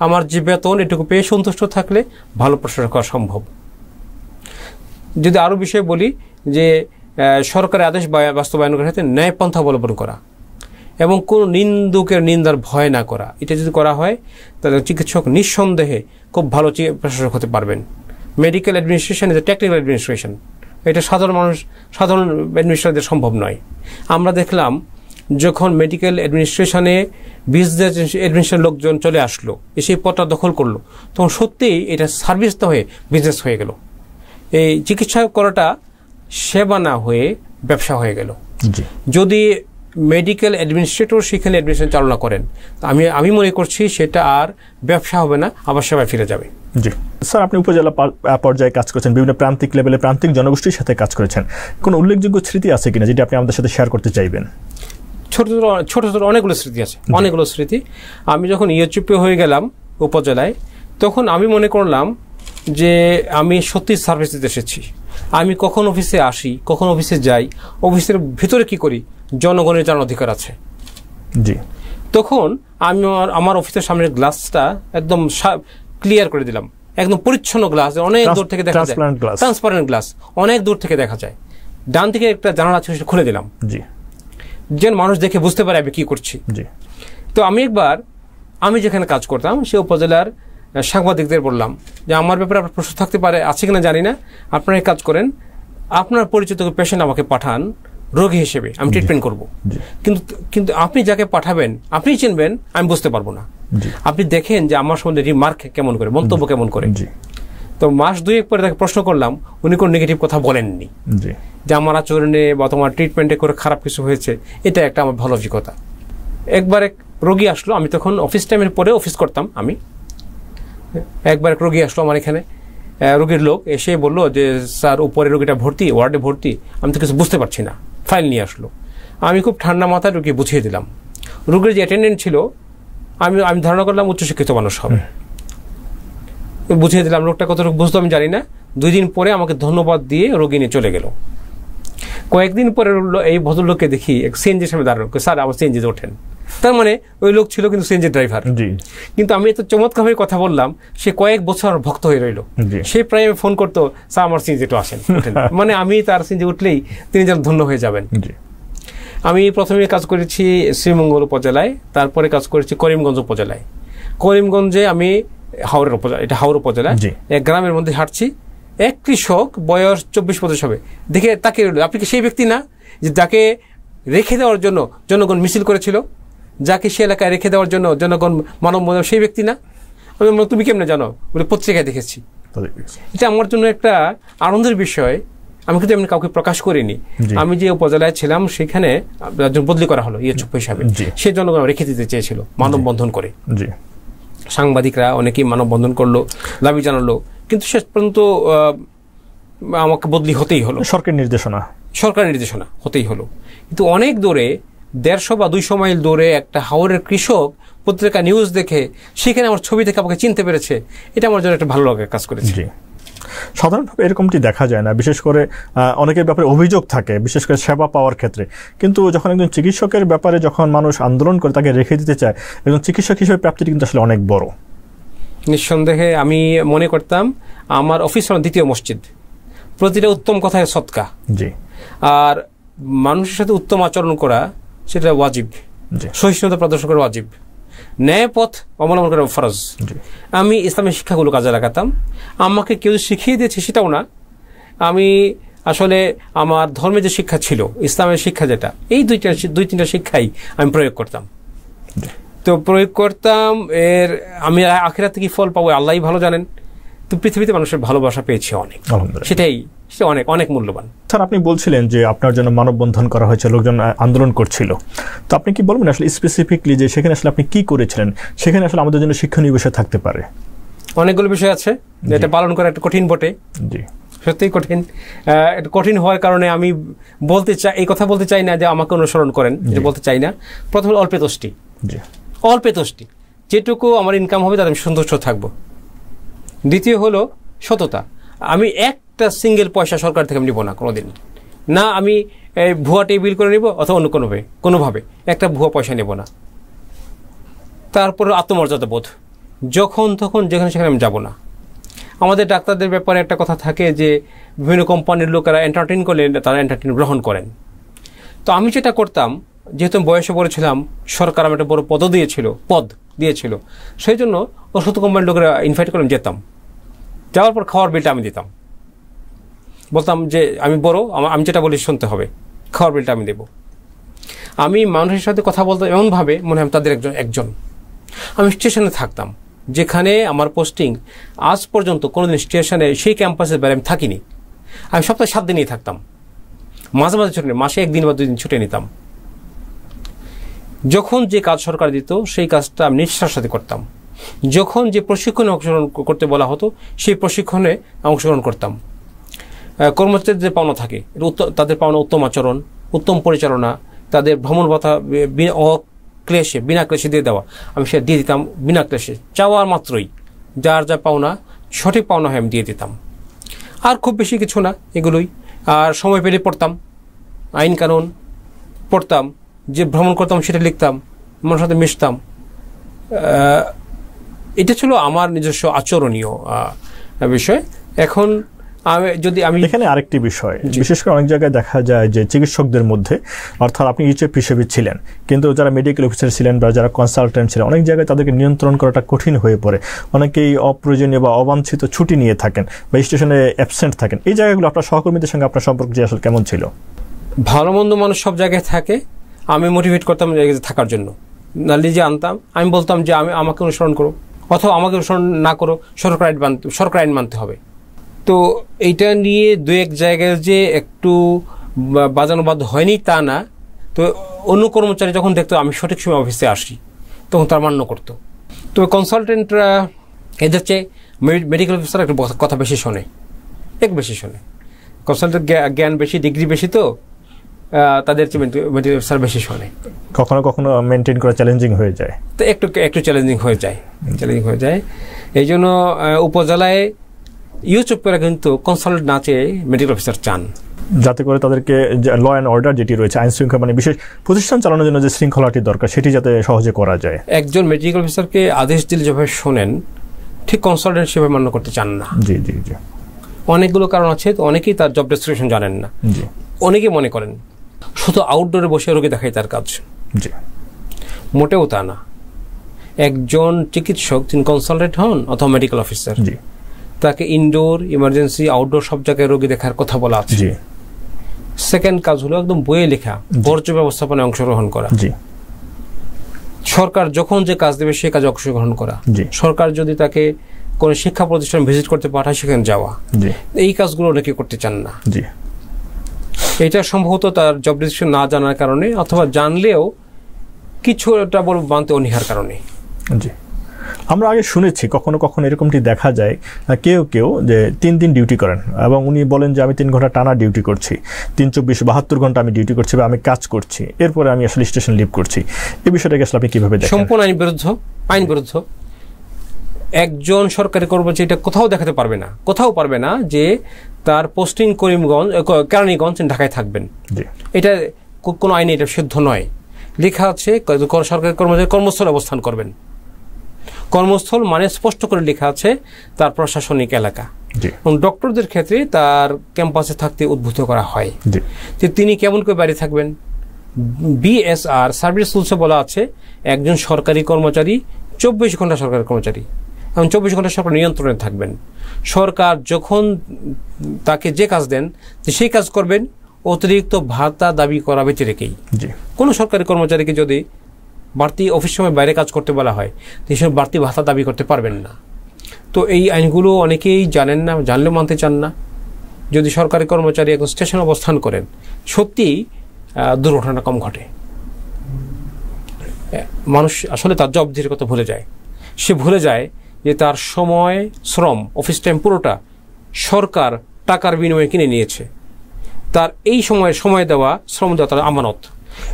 আমার যে বেতন এটুকু পেয়ে সন্তুষ্ট থাকলে ভালো প্রশাসক হওয়া সম্ভব। যদি আরও বিষয় বলি যে সরকারের আদেশ বাস্তবায়ন করার ক্ষেত্রে ন্যায়পন্থা অবলম্বন করা এবং কোন নিন্দুকের নিন্দার ভয় না করা, এটা যদি করা হয় তাহলে চিকিৎসক নিঃসন্দেহে খুব ভালো প্রশাসক হতে পারবেন। Medical administration is a technical administration. এটা সাধারণ অ্যাডমিনিস্ট্রেটরদের সম্ভব নয়। আমরা দেখলাম যখন মেডিকেল অ্যাডমিনিস্ট্রেশনে বিজনেস অ্যাডমিনিস্ট্রেশন লোকজন চলে আসলো, এসে পদটা দখল করলো, তখন সত্যিই এটা সার্ভিস তো হয়ে বিজনেস হয়ে গেল। এই চিকিৎসা করাটা সেবা না হয়ে ব্যবসা হয়ে গেল। যদি মেডিকেল অ্যাডমিনিস্ট্রেটর সেখানে অ্যাডমিনিস্ট্রেশন চালনা করেন, আমি মনে করছি সেটা আর ব্যবসা হবে না, আবার সেবায় ফিরে যাবে। জি স্যার, আপনি উপজেলা পর্যায়ে কাজ করেছেন, বিভিন্ন প্রান্তিক লেভেলে প্রান্তিক জনগোষ্ঠীর সাথে কাজ করেছেন। কোনো উল্লেখযোগ্য স্মৃতি আছে কিনা যেটা আপনি আমাদের সাথে শেয়ার করতে চাইবেন? ছোট ছোট অনেকগুলো স্মৃতি আছে, অনেকগুলো স্মৃতি। আমি যখন ইউএচপি হয়ে গেলাম উপজেলায়, তখন আমি মনে করলাম যে আমি সত্যি সার্ভিস দিতে এসেছি। আমি কখন অফিসে আসি, কখন অফিসে যাই, অফিসের ভিতরে কি করি, জনগণের জানার অধিকার আছে। জি, তখন আমি আমার অফিসের সামনের গ্লাসটা একদম ক্লিয়ার করে দিলাম, একদম পরিচ্ছন্ন গ্লাস, অনেক দূর থেকে দেখা যায়, ট্রান্সপারেন্ট গ্লাস, অনেক দূর থেকে দেখা যায়। ডান থেকে একটা জানালা ছিল, সেটা খুলে দিলাম, জি, যেন মানুষ দেখে বুঝতে পারে আমি কি করছি। জি, তো আমি যেখানে কাজ করতাম সে উপজেলার সাংবাদিকদের বললাম যে আমার ব্যাপারে আপনার প্রশ্ন থাকতে পারে, আছে কিনা জানি না, আপনারা কাজ করেন, আপনার পরিচিত পেশেন্ট আমাকে পাঠান রোগী হিসেবে, আমি ট্রিটমেন্ট করব। কিন্তু আপনি যাকে পাঠাবেন আপনি চিনবেন, আমি বুঝতে পারবো না। আপনি দেখেন যে আমার সম্বন্ধে রিমার্ক কেমন করে, মন্তব্য কেমন করে। তো মাস 2 পরে তাকে প্রশ্ন করলাম, উনি কোনো নেগেটিভ কথা বলেননি যে আমার আচরণে বা তোমার ট্রিটমেন্টে করে খারাপ কিছু হয়েছে। এটা একটা আমার ভালো অভিজ্ঞতা। একবার এক রোগী আসলো, আমি তখন অফিস টাইমের পরে অফিস করতাম। একবার এক রোগী আসলো আমার এখানে, রোগীর লোক এসে বললো যে স্যার উপরে রোগীটা ভর্তি, ওয়ার্ডে ভর্তি, আমি তো কিছু বুঝতে পারছি না। ফাইল নিয়ে আসলো, আমি খুব ঠান্ডা মাথায় রোগী বুঝিয়ে দিলাম। রোগীর যে অ্যাটেন্ডেন্ট ছিল আমি ধারণা করলাম উচ্চশিক্ষিত মানুষ হবে, বুঝিয়ে দিলাম। লোকটা কতটুকু বুঝতো আমি জানি না। 2 দিন পরে আমাকে ধন্যবাদ দিয়ে রোগী নিয়ে চলে গেল। কয়েকদিন পরে এই ভদ্রলোককে দেখি এক সিএনজির সামনে দাঁড়ানো, স্যার আবার সিএনজিতে ওঠেন। তার মানে ওই লোক ছিল কিন্তু সিএনজি ড্রাইভার। কিন্তু আমি এত চমৎকারভাবে কথা বললাম, সে কয়েক বছর ভক্ত হয়ে রইল। সে প্রায় ফোন করতো, স্যার আমার সিএনজিটা আসেন। মানে আমি তার সিএনজি উঠলেই তিনি যেন ধন্য হয়ে যাবেন। আমি প্রথমে কাজ করেছি শ্রীমঙ্গল উপজেলায়, তারপরে কাজ করেছি করিমগঞ্জ উপজেলায়। করিমগঞ্জে আমি হাওড়ের উপজেলা, এটা হাওড় উপজেলা, এক গ্রামের মধ্যে হাঁটছি। এক কৃষক বয়স 24-25 হবে, দেখে তাকে, আপনি কি সেই ব্যক্তি না যে যাকে রেখে দেওয়ার জন্য জনগণ মিছিল করেছিল, যাকে সে এলাকায় রেখে দেওয়ার জন্য জনগণ মানব, সেই ব্যক্তি না? আমি তুমি কেমনে জানো? বলে পত্রিকায় দেখেছি। এটা আমার জন্য একটা আনন্দের বিষয়। আমি কিন্তু এমনি কাউকে প্রকাশ করিনি। আমি যে উপজেলায় ছিলাম সেখানে বদলি করা হলো ইউএচপি হিসাবে, সে জনগণ রেখে দিতে চেয়েছিল মানববন্ধন করে। সাংবাদিকরা অনেকেই মানববন্ধন করলো, দাবি জানালো, কিন্তু শেষ পর্যন্ত আমাকে বদলি হতেই হলো, সরকারি নির্দেশনা হতেই হলো। কিন্তু অনেক দূরে 150 বা 200 মাইল দূরে একটা হাওড়ের কৃষক পত্রিকা নিউজ দেখে সেখানে আমার ছবি দেখে আমাকে চিনতে পেরেছে, এটা আমার জন্য একটা ভালো লাগার কাজ করেছে। সাধারণভাবে এরকমটি দেখা যায় না, বিশেষ করে অনেকের ব্যাপারে অভিযোগ থাকে, বিশেষ করে সেবা পাওয়ার ক্ষেত্রে। কিন্তু যখন একজন চিকিৎসকের ব্যাপারে যখন মানুষ আন্দোলন করে তাকে রেখে দিতে চায়, একজন চিকিৎসক হিসেবে প্রাপ্তিটি কিন্তু আসলে অনেক বড়। নিঃসন্দেহে আমি মনে করতাম আমার অফিস হল দ্বিতীয় মসজিদ, প্রতিটা উত্তম কথায় সদকা। জি। আর মানুষের সাথে উত্তম আচরণ করা সেটা ওয়াজিব, সহিষ্ণুতা প্রদর্শন করা ওয়াজিব, ন্যায় পথ অবলম্বন করা ফরজ। আমি ইসলামের শিক্ষাগুলো কাজে লাগাতাম। আমাকে কেউ শিখিয়ে দিয়েছে সেটাও না, আমি আসলে আমার ধর্মের যে শিক্ষা ছিল, ইসলামের শিক্ষা যেটা, এই দুই তিনটা শিক্ষাই আমি প্রয়োগ করতাম। তো প্রয়োগ করতাম, এর আমি আখিরাতে কি ফল পাবো আল্লাহই ভালো জানেন। তো পৃথিবীতে মানুষের ভালোবাসা পেয়েছে অনেক, সেটা অনেক অনেক মূল্যবান। স্যার, আপনি বলছিলেন যে আপনার জন্য মানববন্ধন করা হয়েছে, লোকজন আন্দোলন করছিল, তো আপনি কি বলবেন আসলে স্পেসিফিকলি যে সেখানে আসলে আপনি কি করেছিলেন, সেখানে আসলে আমাদের জন্য শিক্ষণীয় বিষয় থাকতে পারে? অনেকগুলো বিষয় আছে, এটা পালন করা একটা কঠিন বটে। জি, সত্যিই কঠিন। এটা কঠিন হওয়ার কারণে আমি এই কথা বলতে চাই না যে আমাকে অনুসরণ করেন, এটা বলতে চাই না। প্রথমে অল্পে তোষ্টি, যেটুকু আমার ইনকাম হবে তাতে আমি সন্তুষ্ট থাকবো। দ্বিতীয় হলো সততা। আমি একটা সিঙ্গেল পয়সা সরকার থেকে নিব না কোনোদিন, না আমি ভুয়া টেবিল করে নিব অথবা অন্য কোনোভাবে একটা ভুয়া পয়সা নেব না। তারপরে আত্মমর্যাদা বোধ, যখন তখন যেখানে সেখানে আমি যাব না। আমাদের ডাক্তারদের ব্যাপারে একটা কথা থাকে যে বিভিন্ন কোম্পানির লোকেরা এন্টারটেইন করলেন, তারা এন্টারটেইন গ্রহণ করেন। তো আমি যেটা করতাম, যেহেতু বয়সে বড় ছিলাম, সরকার আমার একটা বড় পদ দিয়েছিল, সেই জন্য ওষুধ কোম্পানির লোকেরা ইনভাইট করে যেতাম। যাওয়ার পর খাওয়ার বিলটা আমি দিতাম, বলতাম যে আমি বড়, আমি যেটা বলি শুনতে হবে, খাওয়ার বিলটা আমি দেব। আমি মানুষের সাথে কথা বলতাম এমনভাবে মনে হয় তাদের একজন। আমি স্টেশনে থাকতাম, যেখানে আমার পোস্টিং, আজ পর্যন্ত কোনোদিন স্টেশনে সেই ক্যাম্পাসের বাইরে আমি থাকিনি। আমি সপ্তাহে 7 দিনই থাকতাম, মাঝে মাঝে ছুটি, মাসে 1 দিন বা 2 দিন ছুটে নিতাম। যখন যে কাজ সরকার দিত সেই কাজটা আমি নিষ্ঠার সাথে করতাম। যখন যে প্রশিক্ষণে অংশগ্রহণ করতে বলা হতো সেই প্রশিক্ষণে অংশগ্রহণ করতাম। কর্মচারীদের যে পাওনা থাকে, তাদের পাওনা উত্তম আচরণ, উত্তম পরিচালনা, তাদের ভ্রমণ ভাতা বিনা ক্লেশে দিয়ে দেওয়া, আমি সেটা দিয়ে দিতাম বিনা ক্লেশে। চাওয়ার মাত্রই যার যা পাওনা, সঠিক পাওনা হয় আমি দিয়ে দিতাম। আর খুব বেশি কিছু না, এগুলোই। আর সময় পেলে পড়তাম, আইন কানুন পড়তাম, যে ভ্রমণ করতাম সেটা লিখতাম, মানুষের সাথে মিশতাম। এটা ছিল আমার নিজস্ব আচরণীয় বিষয়। এখন আমি এখানে আরেকটি বিষয়, বিশেষ করে অনেক জায়গায় দেখা যায় যে চিকিৎসকদের মধ্যে, অর্থাৎ আপনি ইউচিএফ হিসেবে ছিলেন, কিন্তু যারা মেডিকেল অফিসার ছিলেন বা যারা কনসালটেন্ট ছিলেন, অনেক জায়গায় তাদেরকে নিয়ন্ত্রণ করাটা কঠিন হয়ে পড়ে। অনেকেই অপ্রয়োজনীয় বা অবাঞ্ছিত ছুটি নিয়ে থাকেন বা স্টেশনে অ্যাবসেন্ট থাকেন। এই জায়গাগুলো আপনার সহকর্মীদের সঙ্গে আপনার সম্পর্ক যে আসলে কেমন ছিল? ভালো মন্দ মানুষ সব জায়গায় থাকে, আমি মোটিভেট করতাম থাকার জন্য, নিজে আনতাম। আমি বলতাম যে আমাকে অনুসরণ করো, অথবা আমাকে অনুসরণ না করো, সরকার আইন মানতে হবে। তো এইটা নিয়ে 2-1 জায়গায় যে একটু বাজানো বাদ হয়নি তা না। তো অন্য কর্মচারী যখন দেখতো আমি সঠিক সময় অফিসে আসি, তখন তার মান্য করতো। তো কনসালটেন্টরা এদের চেয়ে মেডিকেল অফিসার একটু কথা বেশি শোনে, কনসালটেন্ট জ্ঞান বেশি, ডিগ্রি বেশি, তো তাদের চেয়ে মেডিকেল অফিসার বেশি শোনে। কখনো কখনো মেনটেন করা চ্যালেঞ্জিং হয়ে যায়, তো একটু চ্যালেঞ্জিং হয়ে যায়। এই জন্য উপজেলায় ইউচুপেরা কিন্তু কনসালটেন্ট না চেয়ে মেডিকেল অফিসার চান, যাতে করে তাদেরকে ল অ্যান্ড অর্ডার যেটি রয়েছে, আইন শৃঙ্খলা, মানে বিশেষ প্রতিষ্ঠান চালানোর জন্য যে শৃঙ্খলাটি দরকার সেটি যাতে সহজে করা যায়। একজন মেডিকেল অফিসারকে আদেশ দিলে যেভাবে শোনেন, ঠিক কনসালটেন্ট সেভাবে মান্য করতে চান না। জি। অনেকগুলো কারণ আছে, তো অনেকেই তার জব ডেসক্রিপশন জানেন না। অনেকেই মনে করেন শুধু আউটডোরে বসে রোগী দেখাই তার কাজ। মোটেও তা না। একজন চিকিৎসক, তিনি কনসালটেন্ট হন অথবা মেডিকেল অফিসার, তাকে ইনডোর, ইমার্জেন্সি, আউটডোর সব জায়গায় রোগী দেখার কথা বলা আছে। সেকেন্ড কাজ হলো একদম বইয়ে লেখা বর্জ্য ব্যবস্থাপনায় অংশগ্রহণ করা। সরকার যখন যে কাজ দেবে সেই কাজে অংশগ্রহণ করা। সরকার যদি তাকে কোন শিক্ষা প্রতিষ্ঠান ভিজিট করতে পাঠায়, সেখানে যাওয়া। এই কাজগুলো অনেকে করতে চান না। এটা সম্ভবত তার জব ডিসক্রিপশন না জানার কারণে, অথবা জানলেও কিছুটা বড় মানতে অনীহার কারণে। আমরা আগে শুনেছি কখনো কখনো এরকমটি দেখা যায় কেউ কেউ যে 3 দিন ডিউটি করেন এবং উনি বলেন যে আমি 3 ঘন্টা টানা ডিউটি করছি, 3-24-72 ঘন্টা আমি ডিউটি করছি বা আমি কাজ করছি, এরপরে আমি আসলে স্টেশন লিভ করছি। এই বিষয়টাকে আসলে আপনি কিভাবে দেখেন? সম্পূর্ণ আইন বিরুদ্ধ। একজন সরকারি কর্মচারী এটা কোথাও দেখাতে পারবে না, যে তার পোস্টিং করিমগঞ্জ, কেরানীগঞ্জ, ঢাকায় থাকবেন। এটা কোনো আইনে এটা সিদ্ধ নয়। লেখা আছে সরকারি কর্মচারী কর্মস্থলে অবস্থান করবেন। কর্মস্থল মানে স্পষ্ট করে লেখা আছে তার প্রশাসনিক এলাকা। এবং ডক্টরদের ক্ষেত্রে তার ক্যাম্পাসে থাকতে উদ্বুদ্ধ করা হয় যে তিনি কেমন করে বাইরে থাকবেন। বিএসআর সার্ভিস রুলসে বলা আছে একজন সরকারি কর্মচারী 24 ঘন্টা সরকারি কর্মচারী এবং 24 ঘন্টা সরকার নিয়ন্ত্রণে থাকবেন। সরকার যখন তাকে যে কাজ দেন সেই কাজ করবেন, অতিরিক্ত ভাতা দাবি করা বেঁচে রেখেই। কোনো সরকারি কর্মচারীকে যদি বাড়তি অফিস সময় বাইরে কাজ করতে বলা হয় সেসব বাড়তি ভাতা দাবি করতে পারবেন না। তো এই আইনগুলো অনেকেই জানেন না, জানলেও মানতে চান না। যদি সরকারি কর্মচারী এখন স্টেশনে অবস্থান করেন, সত্যিই দুর্ঘটনা কম ঘটে। মানুষ আসলে তার জবাবদিহির কথা ভুলে যায়। সে ভুলে যায় যে তার সময়, শ্রম, অফিস টাইম পুরোটা সরকার টাকার বিনিময়ে কিনে নিয়েছে। তার এই সময় দেওয়া, শ্রম দেওয়া তার আমানত।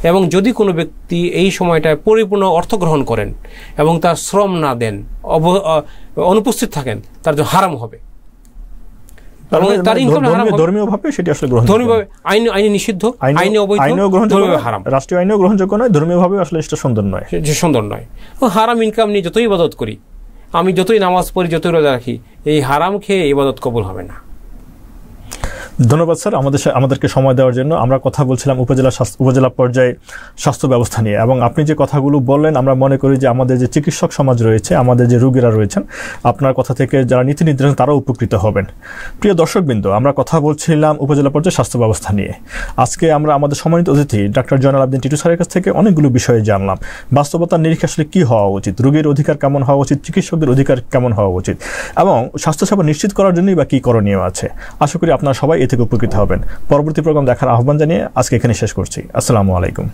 এবং যদি কোনো ব্যক্তি এই সময়টায় পরিপূর্ণ অর্থ গ্রহণ করেন এবং তার শ্রম না দেন, অনুপস্থিত থাকেন, তার জন্য হারাম হবে। ধর্মীয়ভাবে সেটি আসলে আইনে নিষিদ্ধ, আইনে অবৈধ, হারাম। রাষ্ট্রীয় আইনেও গ্রহণযোগ্য নয়, ধর্মীয়ভাবে আসলে এটা সুন্দর নয়। হারাম ইনকাম নিয়ে যতই ইবাদত করি, আমি যতই নামাজ পড়ি, যতই রোজা রাখি, এই হারাম খেয়ে ইবাদত কবুল হবে না। ধন্যবাদ স্যার আমাদেরকে সময় দেওয়ার জন্য। আমরা কথা বলছিলাম উপজেলা পর্যায়ে স্বাস্থ্য ব্যবস্থা নিয়ে, এবং আপনি যে কথাগুলো বললেন আমরা মনে করি যে আমাদের যে চিকিৎসক সমাজ রয়েছে, আমাদের যে রোগীরা রয়েছেন, আপনার কথা থেকে যারা নীতি নির্ধারণ তারাও উপকৃত হবেন। প্রিয় দর্শকবৃন্দ, আমরা কথা বলছিলাম উপজেলা পর্যায়ে স্বাস্থ্য ব্যবস্থা নিয়ে। আজকে আমরা আমাদের সম্মানিত অতিথি ডাক্তার জয়নাল আবদিন টিটু স্যারের কাছ থেকে অনেকগুলো বিষয়ে জানলাম। বাস্তবতার নিরিখে আসলে কী হওয়া উচিত, রোগীর অধিকার কেমন হওয়া উচিত, চিকিৎসকদের অধিকার কেমন হওয়া উচিত, এবং স্বাস্থ্যসেবা নিশ্চিত করার জন্যই বা কী করণীয় আছে। আশা করি আপনারা সবাই এ থেকে উপকৃত হবেন। পরবর্তী প্রোগ্রাম দেখার আহ্বান জানিয়ে আজকে এখানে শেষ করছি। আসসালামু আলাইকুম।